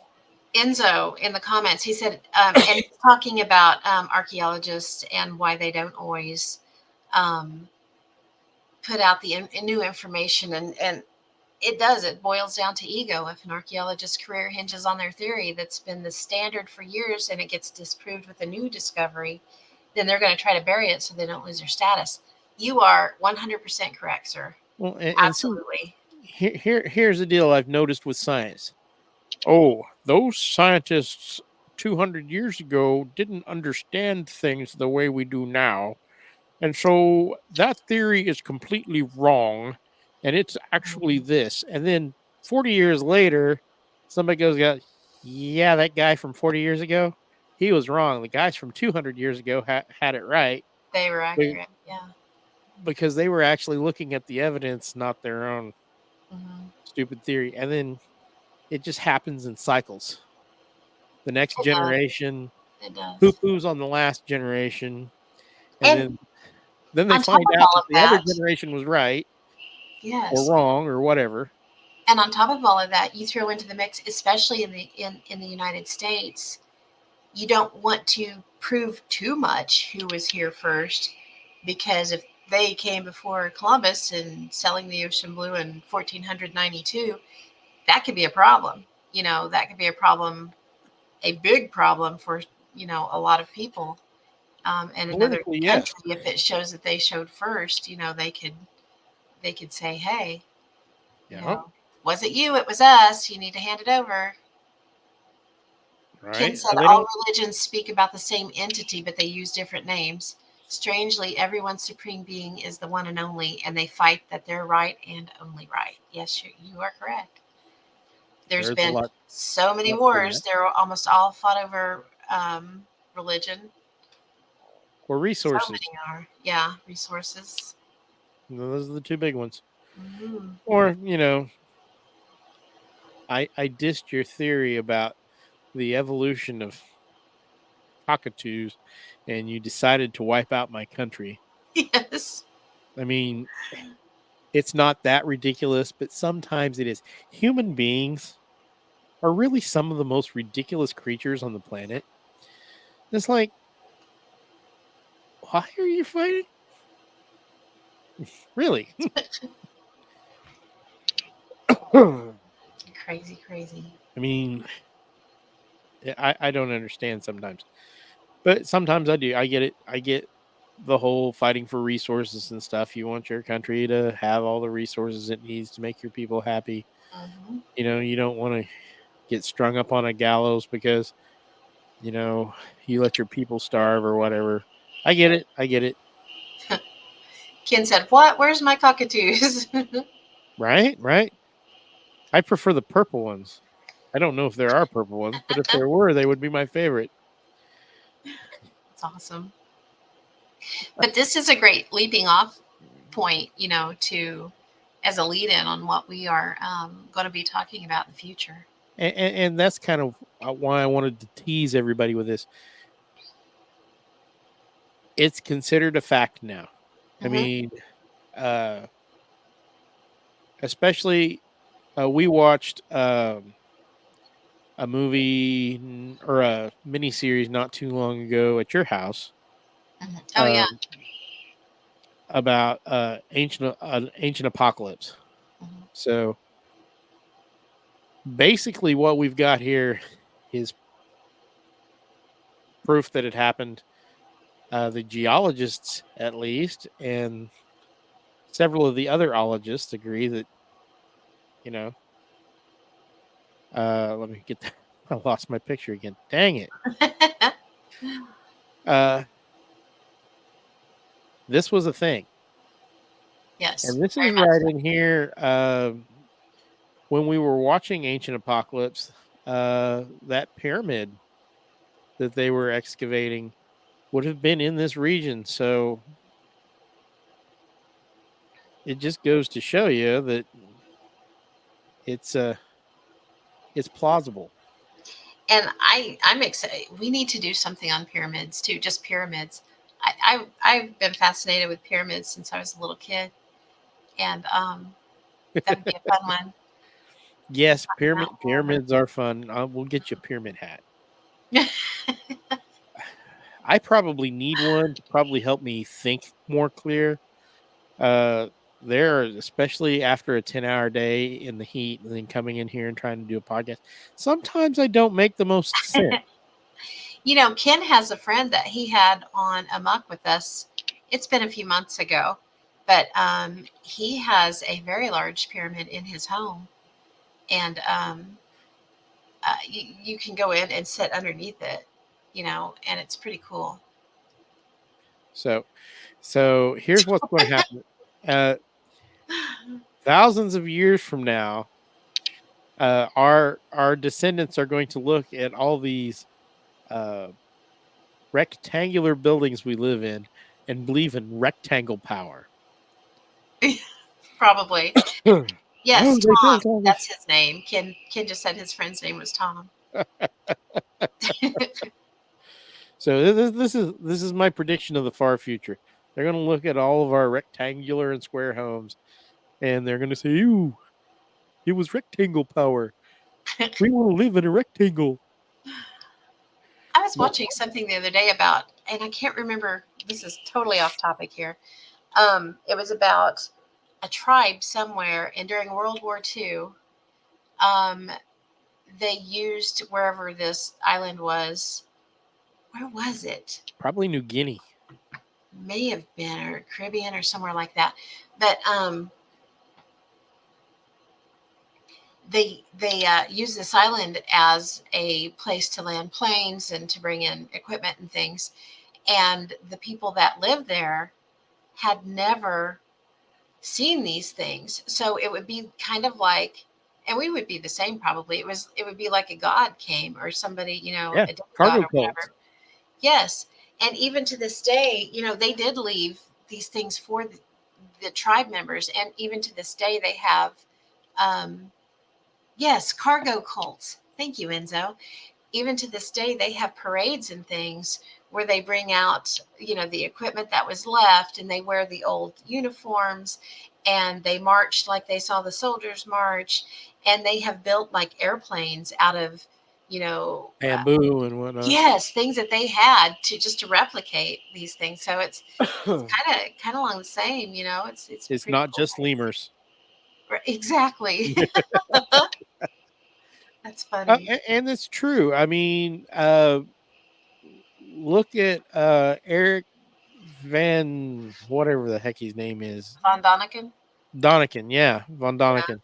Enzo in the comments, he said, and he's talking about archaeologists and why they don't always put out the new information, and it boils down to ego. If an archaeologist's career hinges on their theory that's been the standard for years and it gets disproved with a new discovery, then they're going to try to bury it so they don't lose their status. You are 100% correct, sir. Well, Absolutely. Here's the deal I've noticed with science. Oh, those scientists 200 years ago didn't understand things the way we do now. And so that theory is completely wrong. And it's actually this. And then 40 years later, somebody goes, yeah, that guy from 40 years ago, he was wrong. The guys from 200 years ago had it right. They were accurate, yeah. Because they were actually looking at the evidence, not their own stupid theory. And then it just happens in cycles. The next generation poo-poos on the last generation. And then Then they On top find of out all that of the other that, generation was right yes. or wrong or whatever. And on top of all of that, you throw into the mix, especially in the United States, you don't want to prove too much who was here first, because if they came before Columbus and selling the ocean blue in 1492, that could be a problem. That could be a problem, a big problem for a lot of people. And another Politically, yes. country, if it shows that they showed first, they could say, hey, Yeah. was it you? It was us. You need to hand it over. Ken Right. said They all don't. religions speak about the same entity, but they use different names. Strangely, everyone's supreme being is the one and only, and they fight that they're right and only right. Yes, you are correct. There's There's a been lot so many to wars. that. They're almost all fought over religion. Or So resources. many are. Yeah, resources. Those are the two big ones. Mm-hmm. Or, I dissed your theory about the evolution of cockatoos and you decided to wipe out my country. Yes. I mean, it's not that ridiculous, but sometimes it is. Human beings are really some of the most ridiculous creatures on the planet. It's like, why are you fighting? Really? I Crazy, crazy. mean, I don't understand sometimes, but sometimes I do. I get it. I get the whole fighting for resources and stuff. You want your country to have all the resources it needs to make your people happy. Mm-hmm. You don't want to get strung up on a gallows because, you let your people starve or whatever. I get it. I get it. Ken said, "What? Where's my cockatoos?" Right? Right. I prefer the purple ones. I don't know if there are purple ones, but if there were, they would be my favorite. It's awesome. But this is a great leaping off point, to as a lead in on what we are going to be talking about in the future. And that's kind of why I wanted to tease everybody with this. It's considered a fact now. I Mm-hmm. mean, especially we watched a movie or a mini series not too long ago at your house. Mm-hmm. Oh yeah. About ancient apocalypse. Mm-hmm. So basically, what we've got here is proof that it happened. The geologists, at least, and several of the other ologists agree that, let me get that. I lost my picture again. Dang it. This was a thing. Yes. And this very is much right so. in here. When we were watching Ancient Apocalypse, that pyramid that they were excavating would have been in this region. So it just goes to show you that it's plausible. And I'm excited. We need to do something on pyramids too, just pyramids. I've been fascinated with pyramids since I was a little kid, and that would be a fun one. Yes, About more. pyramids are fun. We'll get you a pyramid hat. I probably need one to probably help me think more clear. There, especially after a 10-hour day in the heat and then coming in here and trying to do a podcast, sometimes I don't make the most sense. Ken has a friend that he had on Amok with us. It's been a few months ago, but he has a very large pyramid in his home, and you can go in and sit underneath it, and it's pretty cool. So here's what's going to happen. Thousands of years from now, our descendants are going to look at all these rectangular buildings we live in and believe in rectangle power. Probably. Yes, Oh, they Tom. built all That's this. his name. Ken just said his friend's name was Tom. So this is my prediction of the far future. They're going to look at all of our rectangular and square homes, and they're going to say, "Ew, it was rectangle power. We want to live in a rectangle." I was watching something the other day about, and I can't remember. This is totally off topic here. It was about a tribe somewhere, and during World War II, they used wherever this island was. Where was it? Probably New Guinea. May have been, or Caribbean, or somewhere like that. But they use this island as a place to land planes and to bring in equipment and things. And the people that lived there had never seen these things, so it would be kind of like, and we would be the same probably. It would be like a god came, or somebody, Yeah, a demigod cargo or whatever. cults. Yes, and even to this day, they did leave these things for the tribe members, and even to this day, they have, yes, cargo cults. Thank you, Enzo. Even to this day, they have parades and things where they bring out, the equipment that was left, and they wear the old uniforms, and they march like they saw the soldiers march, and they have built like airplanes out of, Bamboo and whatnot. yes, things that they had to replicate these things. So it's kind of along the same, it's It's pretty not cool. just lemurs. Exactly. That's funny. And it's true. I mean, look at Eric Van, whatever the heck his name is. Von Doniken. Doniken, yeah, Von Doniken.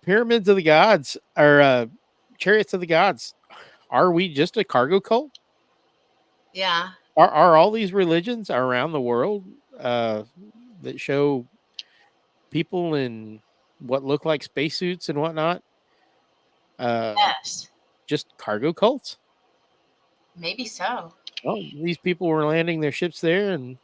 Pyramids of the Gods, or Chariots of the Gods. Are we just a cargo cult? Yeah. Are all these religions around the world that show people in what look like spacesuits and whatnot? Yes. Just cargo cults? Maybe so. Well, these people were landing their ships there, and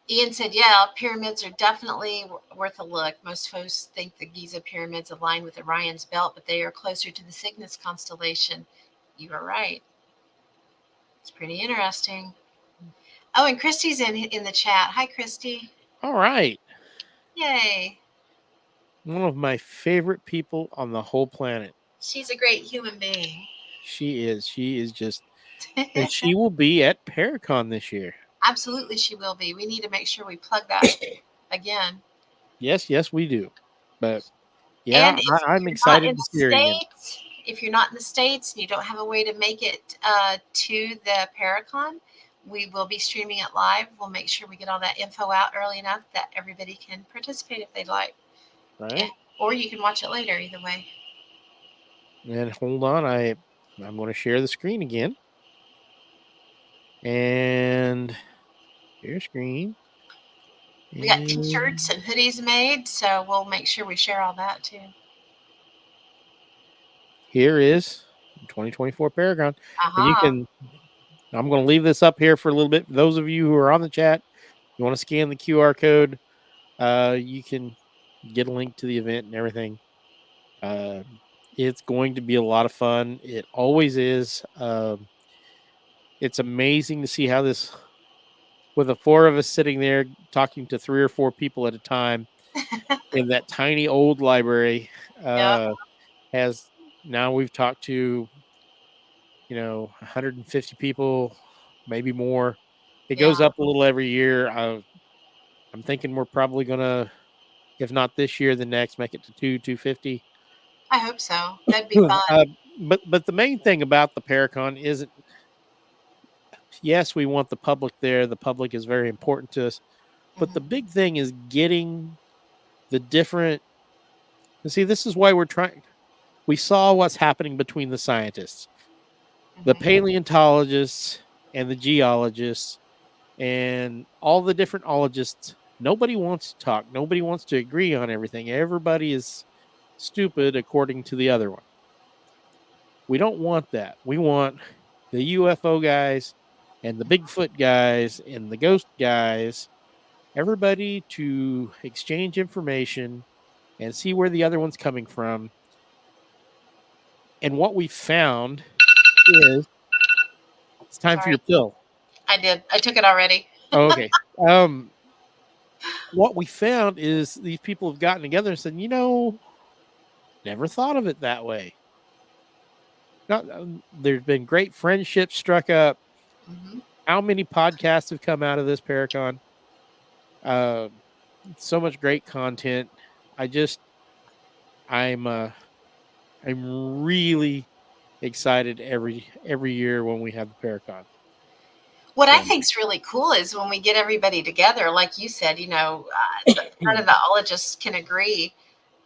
Ian said, yeah, pyramids are definitely worth a look. Most folks think the Giza pyramids align with Orion's belt, but they are closer to the Cygnus constellation. You are right. It's pretty interesting. Oh, and Christy's in the chat. Hi, Christy. all right. Yay. One of my favorite people on the whole planet. She's a great human being. She is. She is just, and she will be at Paracon this year. Absolutely, she will be. We need to make sure we plug that again. Yes, we do. But yeah, And I'm excited to hear you. If you're not in the States and you don't have a way to make it to the Paracon, we will be streaming it live. We'll make sure we get all that info out early enough that everybody can participate if they'd like. Right. Yeah. Or you can watch it later, either way. And hold on, I'm going to share the screen again. And share screen. We got t-shirts and hoodies made, so we'll make sure we share all that too. Here is 2024 Paragon. And you Uh-huh. can, I'm going to leave this up here for a little bit. For those of you who are on the chat, you want to scan the QR code, you can get a link to the event and everything. It's going to be a lot of fun. It always is. It's amazing to see how this, with the four of us sitting there talking to 3 or 4 people at a time in that tiny old library, has, now we've talked to, 150 people, maybe more. It goes up a little every year. I'm thinking we're probably going to, if not this year, the next, make it to 250. I hope so. That'd be fun. But the main thing about the Paracon isn't, yes, we want the public there. The public is very important to us. But the big thing is getting the different, and see, this is why we're trying. We saw what's happening between the scientists, the paleontologists and the geologists and all the different ologists. Nobody wants to talk. Nobody wants to agree on everything. Everybody is stupid according to the other one. We don't want that. We want the UFO guys and the Bigfoot guys and the ghost guys, everybody to exchange information and see where the other one's coming from. And what we found is, it's time for your pill. I did. I took it already. Oh, okay. What we found is these people have gotten together and said, never thought of it that way. There's been great friendships struck up. Hmm. How many podcasts have come out of this Paracon? So much great content. I'm really excited every year when we have the Paracon. What I So, think's really cool is when we get everybody together, like you said, none of the ologists can agree.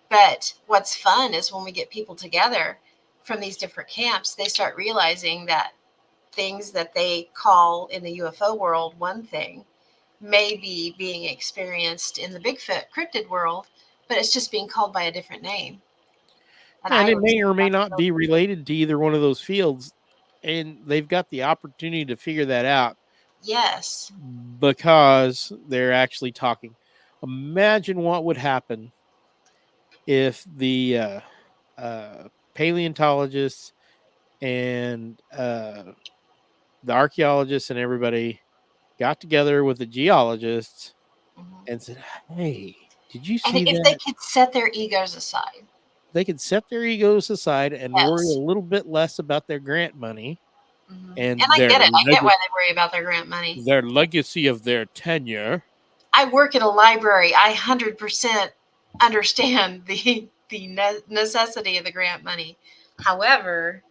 But what's fun is when we get people together from these different camps, they start realizing that things that they call in the UFO world one thing may be being experienced in the Bigfoot cryptid world, but it's just being called by a different name. and I it always may or think may that's not so be related to either one of those fields, and they've got the opportunity to figure that out yes. because they're actually talking. Imagine what would happen if the paleontologists and the archaeologists and everybody got together with the geologists Mhm. and said, "Hey, did you And see if they that?" could set their egos aside, They could set their egos aside and worry a yes. little bit less about their grant money Hmm. and And I get it. I get why they worry about their grant money. their legacy of their tenure. I work at a library. I 100% understand the necessity of the grant money. However,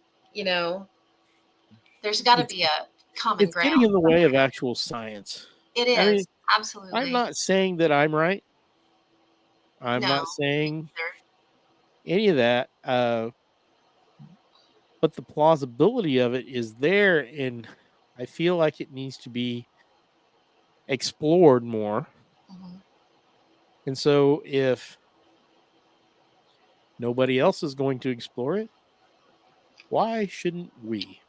there's got to It's be a common it's getting in ground the way of somewhere. actual science. It I mean, is I'm absolutely. not saying that I'm right. I'm No, not me saying either. any of that. But the plausibility of it is there, and I feel like it needs to be explored more. Mhm. And so, if nobody else is going to explore it, why shouldn't we?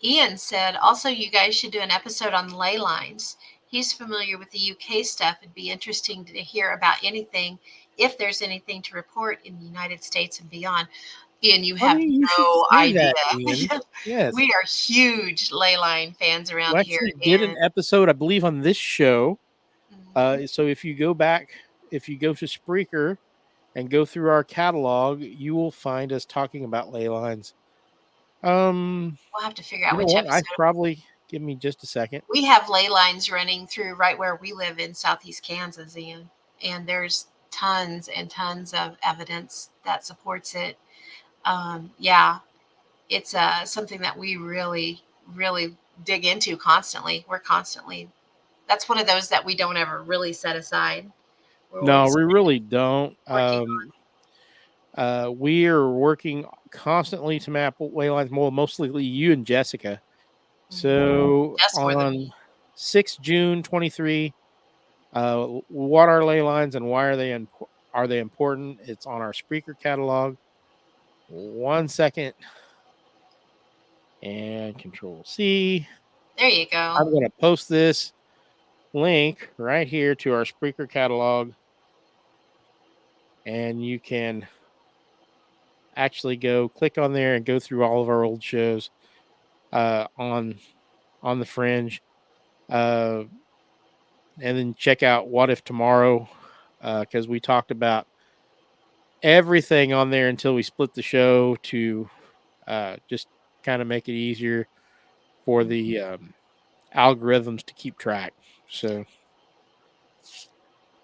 Ian said, also, you guys should do an episode on ley lines. He's familiar with the UK stuff. It'd be interesting to hear about anything, if there's anything to report in the United States and beyond. Ian, you have Funny you should no say idea. that, Ian. Yes, We are huge ley line fans we around here. actually did an And episode, I believe, on this show. Mhm. So if you go to Spreaker and go through our catalog, you will find us talking about ley lines. We'll have to figure You out know which what? I episode. probably give me just a second. We have ley lines running through right where we live in southeast Kansas, Ian. And there's tons and tons of evidence that supports it. Yeah, it's something that we really, really dig into constantly. We're constantly, that's one of those that we don't ever really set aside. We're No, always we really don't. working We are working constantly to map ley lines, mostly you and Jessica. on. So Just more than on me. 6 June 23, what are ley lines and why are they important? It's on our Spreaker catalog. 1 second and Control C. There you go. I'm going to post this link right here to our Spreaker catalog, and you can actually go click on there and go through all of our old shows on the Fringe, and then check out What If Tomorrow, because we talked about everything on there until we split the show to just kind of make it easier for the algorithms to keep track. So,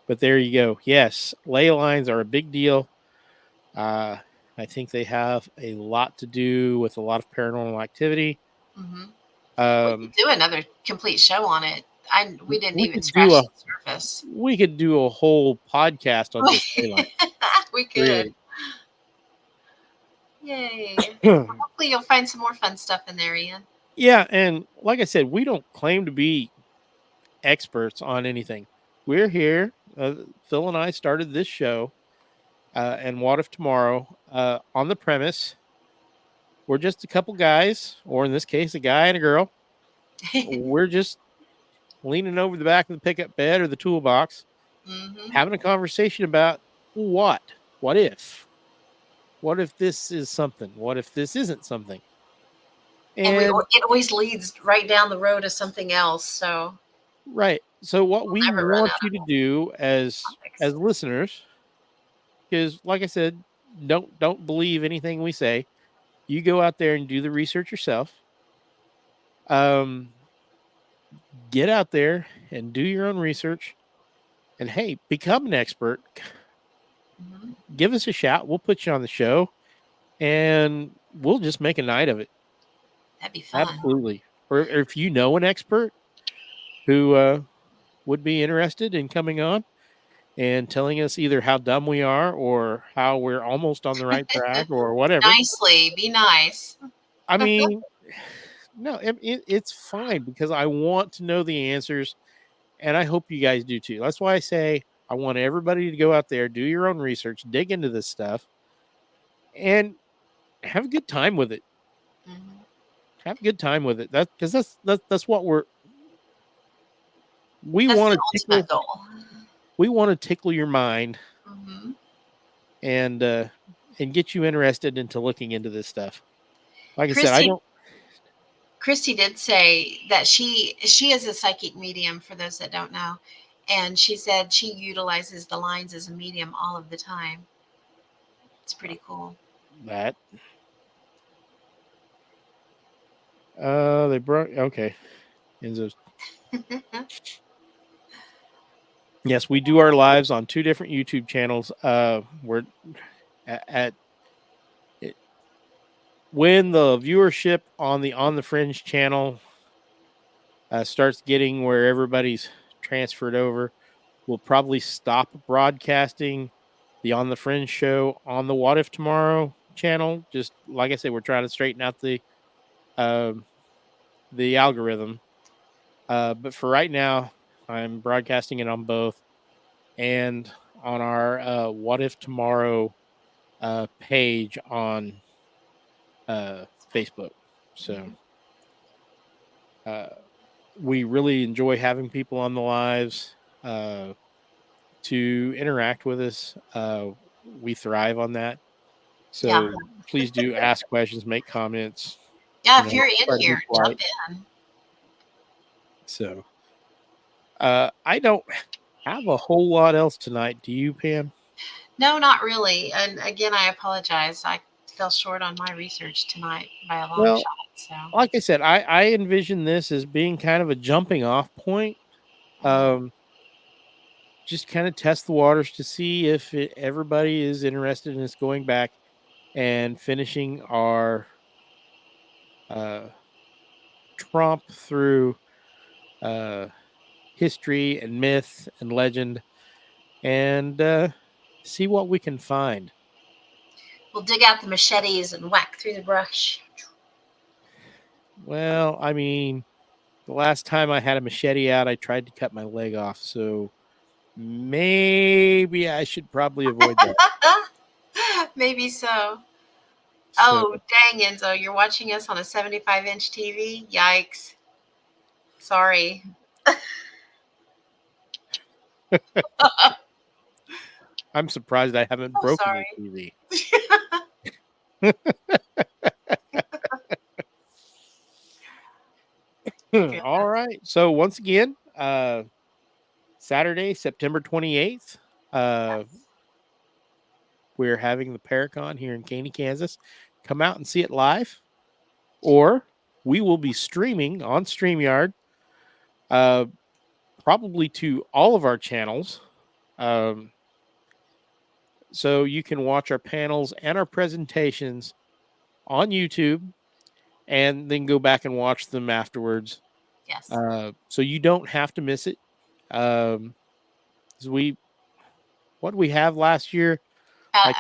but there you go. Yes, ley lines are a big deal. I think they have a lot to do with a lot of paranormal activity. Hmm. We Um, could do another complete show on it. We didn't we even could do scratch a the surface. we could do a whole podcast on just ley lines. We could. Really. Yay. Hopefully you'll find some more fun stuff in there, Ian. Yeah, and like I said, we don't claim to be experts on anything. We're here. Phil and I started this show, and What If Tomorrow, on the premise we're just a couple guys, or in this case, a guy and a girl. We're just leaning over the back of the pickup bed or the toolbox, Hmm. having a conversation about what if this is something, what if this isn't something. And And it always leads right down the road to something else. So right. So what we never run want out you to do as of topics. listeners, because like I said, don't believe anything we say. You go out there and do the research yourself. Um, get out there and do your own research. And hey, become an expert. Mhm. Give us a shout. We'll put you on the show, and we'll just make a night of it. That'd be fun. Absolutely. Or if you know an expert who would be interested in coming on and telling us either how dumb we are or how we're almost on the right track or whatever. Nicely, be nice. I mean, no, it's fine because I want to know the answers, and I hope you guys do too. That's why I say I want everybody to go out there, do your own research, dig into this stuff, and have a good time with it. Mhm. Have a good time with it. That's what we That's want the to tickle. ultimate goal. We want to tickle your mind Mhm. and get you interested into looking into this stuff. Like I said, I Christy don't. Christy did say that she is a psychic medium, for those that don't know, and she said she utilizes the lines as a medium all of the time. It's pretty cool. That. They brought okay. Enzo's. Yes, we do our lives on 2 different YouTube channels. We're at it, when the viewership on the Fringe channel starts getting where everybody's transferred over, we'll probably stop broadcasting the On the Fringe show on the What If Tomorrow channel. Just like I said, we're trying to straighten out the algorithm. But for right now, I'm broadcasting it on both and on our What If Tomorrow page on Facebook. So uh, we really enjoy having people on the lives to interact with us. We thrive on that. Yeah. So please do ask questions, make comments. Yeah, You if know, you're in try to be here, polite. jump in. So I don't have a whole lot else tonight. Do you, Pam? No, not really. And again, I apologize. I fell short on my research tonight by a long Well, shot. So like I said, I envision this as being kind of a jumping off point. Just kind of test the waters to see if everybody is interested in us going back and finishing our uh, tromp through history and myth and legend and see what we can find. we'll dig out the machetes and whack through the brush. Well, I mean, the last time I had a machete out, I tried to cut my leg off. So maybe I should probably avoid that. Maybe so. So, Oh, dang, Enzo, you're watching us on a 75-inch TV? Yikes. Sorry. I'm surprised I haven't Oh, broken sorry. the TV. All right. So once again, Saturday, September 28th, we're having the Paracon here in Caney, Kansas. Come out and see it live, or we will be streaming on Streamyard, probably to all of our channels. So you can watch our panels and our presentations on YouTube and then go back and watch them afterwards. Yes. So you don't have to miss it. What did we have last year? Like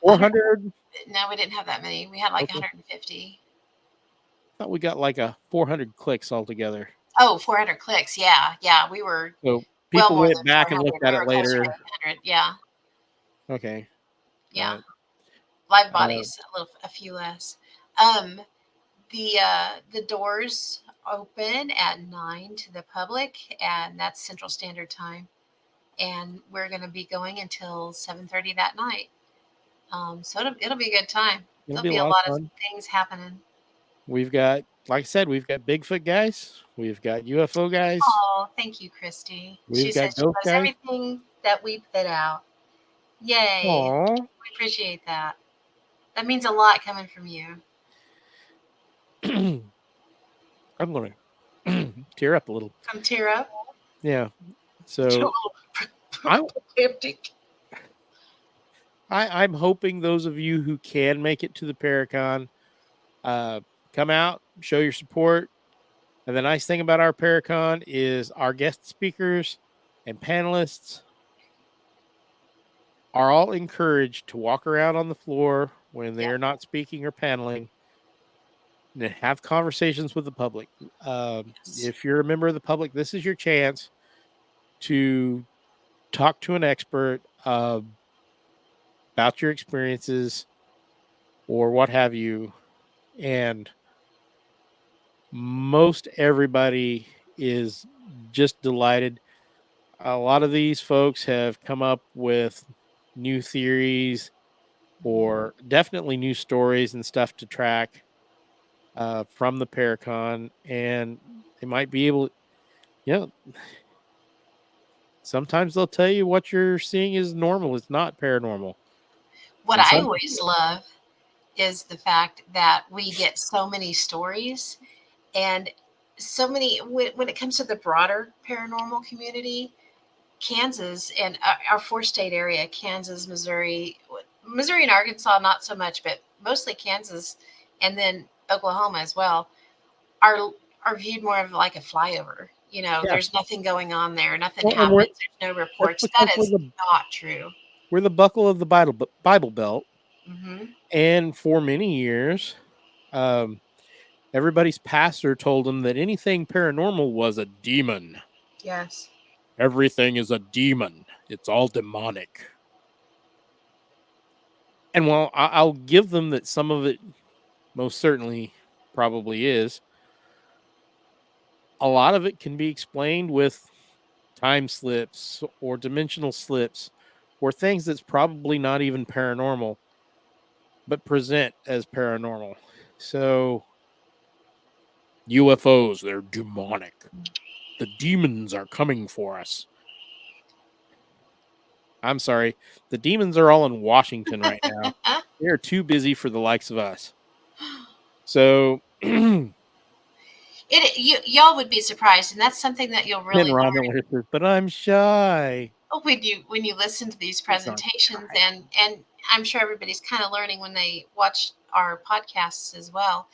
400. No, we didn't have that many. We had like Okay. 150. I thought we got like 400 clicks altogether. Oh, 400 clicks. Yeah. Yeah. We were So well people more went than back and 400. looked at We it were closer later. to 800. Yeah. Okay. Yeah. Live bodies, a few less. The doors open at 9 to the public, and that's Central Standard Time. And we're going to be going until 7:30 that night. So it'll be a good time. It'll There'll be be a a lot of lot of fun. things happening. We've got like I said, we've got Bigfoot guys, we've got UFO guys, Oh, thank you, Christy. She we've got says she ghost loves guys. everything that we put out. Yay. Aww. We appreciate that. That means a lot coming from you. I'm going to tear up a little. Come tear up. Yeah. So I'm hoping those of you who can make it to the Paracon, come out, show your support. And the nice thing about our Paracon is our guest speakers and panelists are all encouraged to walk around on the floor when they are not speaking or paneling and have conversations with the public. If you're a member of the public, this is your chance to talk to an expert about your experiences or what have you. And most everybody is just delighted. A lot of these folks have come up with new theories or definitely new stories and stuff to track from the Paracon, and they might be able to, sometimes they'll tell you what you're seeing is normal. It's not paranormal. What I always love is the fact that we get so many stories and so many, when it comes to the broader paranormal community, Kansas and our 4-state area, Kansas, Missouri and Arkansas, not so much, but mostly Kansas and then Oklahoma as well, are viewed more of like a flyover. There's nothing going on there. Nothing happens. There's no reports. That is not true. We're the buckle of the Bible Belt. Mm-hmm. And for many years, everybody's pastor told them that anything paranormal was a demon. Yes. Everything is a demon. It's all demonic. And while I'll give them that some of it most certainly probably is, a lot of it can be explained with time slips or dimensional slips or things that's probably not even paranormal, but present as paranormal. So UFOs, they're demonic. The demons are coming for us. I'm sorry. The demons are all in Washington right now. They're too busy for the likes of us. So y'all would be surprised, and that's something that you'll really learn. But I'm shy. When you listen to these presentations, and I'm sure everybody's kind of learning when they watch our podcasts as well.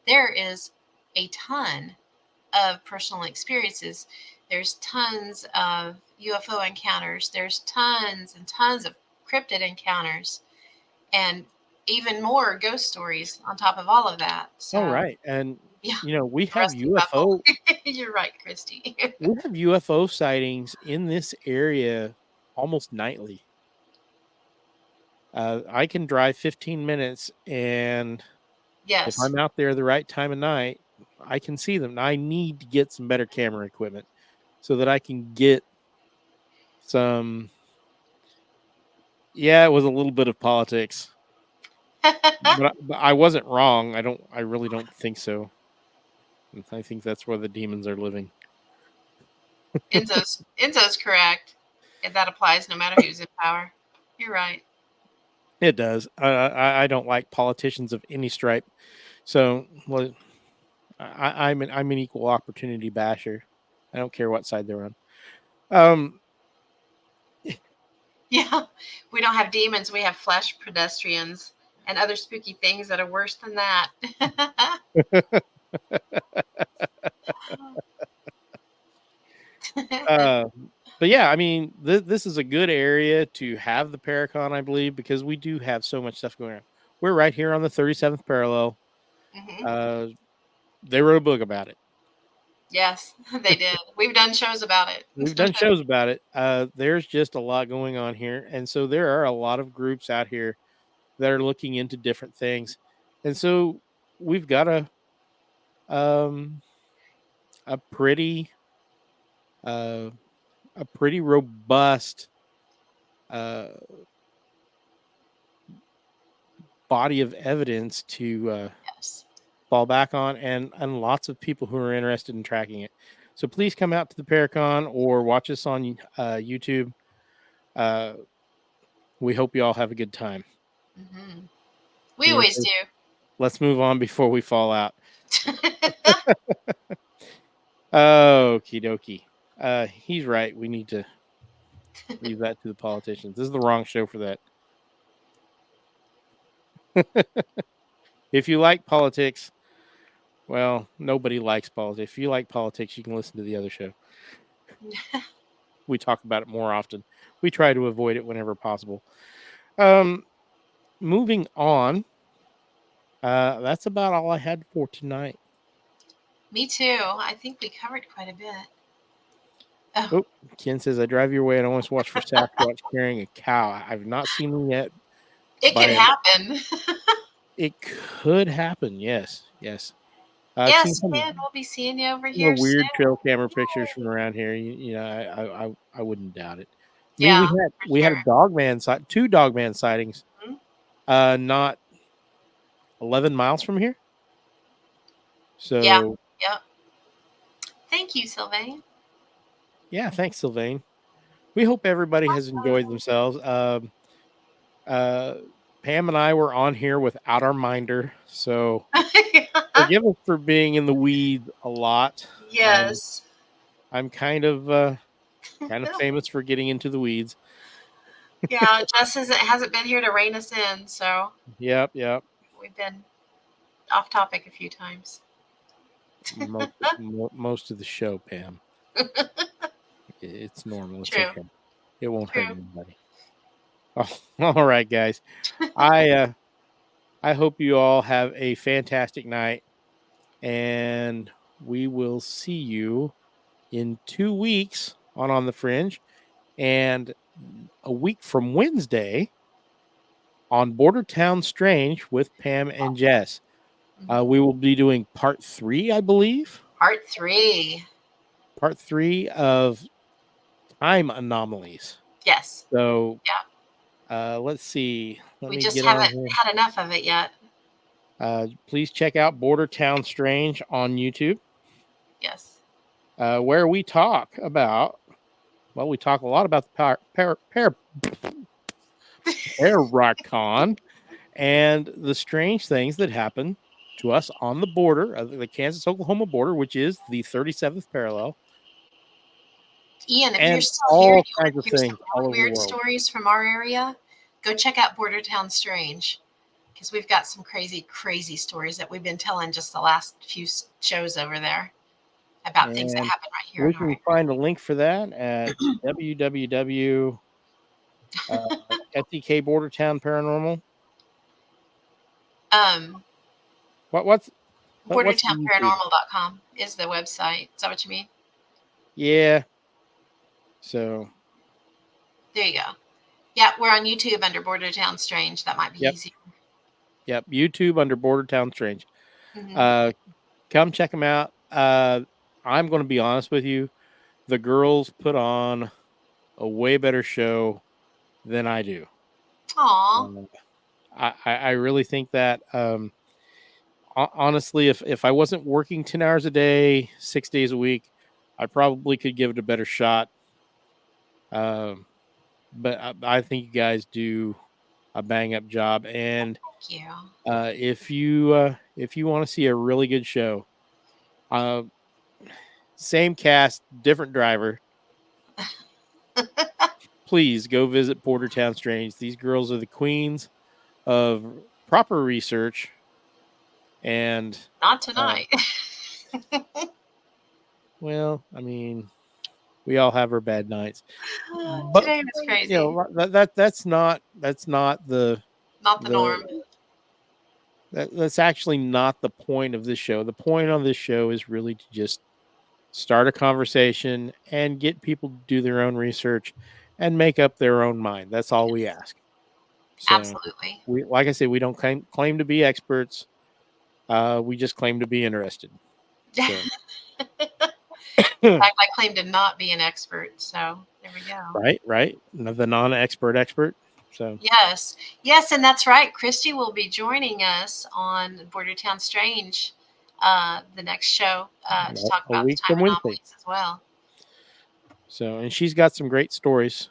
There is a ton of personal experiences. There's tons of UFO encounters. There's tons and tons of cryptid encounters, and even more ghost stories on top of all of that. So, right. And yeah, we have UFO. You're right, Christy. We have UFO sightings in this area almost nightly. I can drive 15 minutes, and if I'm out there the right time of night, I can see them. I need to get some better camera equipment so that I can get some. Yeah, it was a little bit of politics, but I wasn't wrong. I really don't think so. I think that's where the demons are living. Enzo's correct. And that applies no matter who's in power. You're right. It does. I don't like politicians of any stripe. So, I'm an equal opportunity basher. I don't care what side they're on. Yeah, we don't have demons. We have flesh pedestrians and other spooky things that are worse than that. But yeah, I mean, this is a good area to have the Paracon, I believe, because we do have so much stuff going on. We're right here on the 37th parallel. Mm-hmm. They wrote a book about it. Yes, they did. We've done shows about it. There's just a lot going on here. And so there are a lot of groups out here that are looking into different things. And so we've got a pretty robust body of evidence to fall back on, and lots of people who are interested in tracking it. So please come out to the Paracon or watch us on YouTube. We hope you all have a good time. Mm-hmm. We always do. Let's move on before we fall out. Okie dokie. He's right. We need to leave that to the politicians. This is the wrong show for that. If you like politics, well, nobody likes politics. If you like politics, you can listen to the other show. We talk about it more often. We try to avoid it whenever possible. Moving on. That's about all I had for tonight. Me too. I think we covered quite a bit. Oh, Ken says, I drive your way and I almost watch for Sasquatch carrying a cow. I've not seen them yet. It could happen. It could happen. Yes. Yes, Ken, we'll be seeing you over here. Weird soon. trail camera pictures from around here. You know, I wouldn't doubt it. Yeah, we had a dogman sight, 2 dogman sightings. Mm-hmm. Not 11 miles from here. So Yep. Thank you, Sylvain. Yeah, thanks, Sylvain. We hope everybody has enjoyed themselves. Pam and I were on here without our minder, so forgive us for being in the weeds a lot. Yes. I'm kind of famous for getting into the weeds. Yeah, Jess hasn't been here to rein us in, so Yep. we've been off topic a few times. Most of the show, Pam. It's normal. It's True. okay. It won't True. hurt anybody. Oh, all right, guys. I hope you all have a fantastic night, and we will see you in 2 weeks on the Fringe, and a week from Wednesday on Border Town Strange with Pam and Jess. We will be doing part 3, I believe. Part 3. Part 3 of time anomalies. Yes. So, yeah. Let's see. We just haven't had enough of it yet. Please check out Border Town Strange on YouTube. Yes. Where we talk about, we talk a lot about the Paracon and the strange things that happen to us on the border, the Kansas-Oklahoma border, which is the 37th parallel. Ian, if and you're still here, all kinds of hear things some all over the weird world. stories from our area, go check out Border Town Strange, because we've got some crazy stories that we've been telling just the last few shows over there about things that happen right here. We can find a link for that at www. SDK Border Town Paranormal. What's BorderTownParanormal.com is the website. Is that what you mean? Yeah. So there you go. Yeah, we're on YouTube under Border Town Strange. That might be easier. Yep, YouTube under Border Town Strange. Mm-hmm. Come check them out. I'm going to be honest with you. The girls put on a way better show than I do. Aww. I really think that, honestly, if I wasn't working 10 hours a day, 6 days a week, I probably could give it a better shot. But I think you guys do a bang up job. And thank you. If you want to see a really good show, same cast, different driver, please go visit Border Town Strange. These girls are the queens of proper research. And not tonight. Well, I mean, we all have our bad nights. But, today was crazy. You know, that's not the norm. That's actually not the point of this show. The point of this show is really to just start a conversation and get people to do their own research and make up their own mind. That's all we ask. So absolutely. We, like I said, we don't claim to be experts. We just claim to be interested. So. In fact, I claim to not be an expert. So there we go. Right. The non-expert expert. So Yes, yes, and that's right. Christy will be joining us on Bordertown Strange, the next show, to talk a about the week time from Wednesday. anomalies as well. So, and she's got some great stories.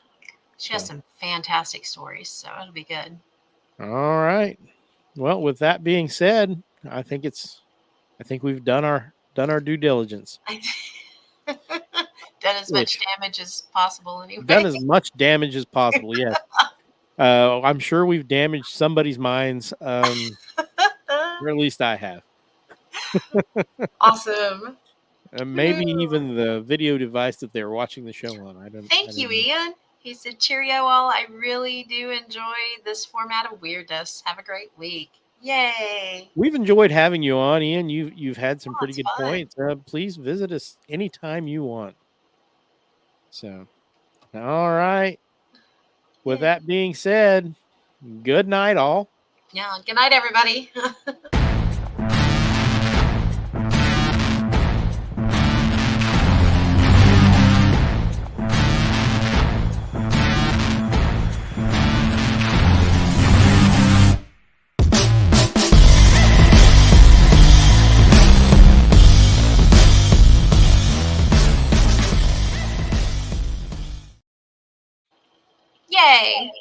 She has So. some fantastic stories, so it'll be good. All right. Well, with that being said, I think we've done our due diligence. Done as much damage as possible, anyway. Done as much damage as possible. Yes. I'm sure we've damaged somebody's minds, or at least I have. Awesome. Maybe even the video device that they're watching the show on. I don't. Thank you, Ian. He said, "Cheerio, all. I really do enjoy this format of weirdness. Have a great week. Yay!" We've enjoyed having you on, Ian. You've had some pretty it's good fun. points. Please visit us anytime you want. So, all right. With that being said, good night, all. Yeah. Good night, everybody. Yay.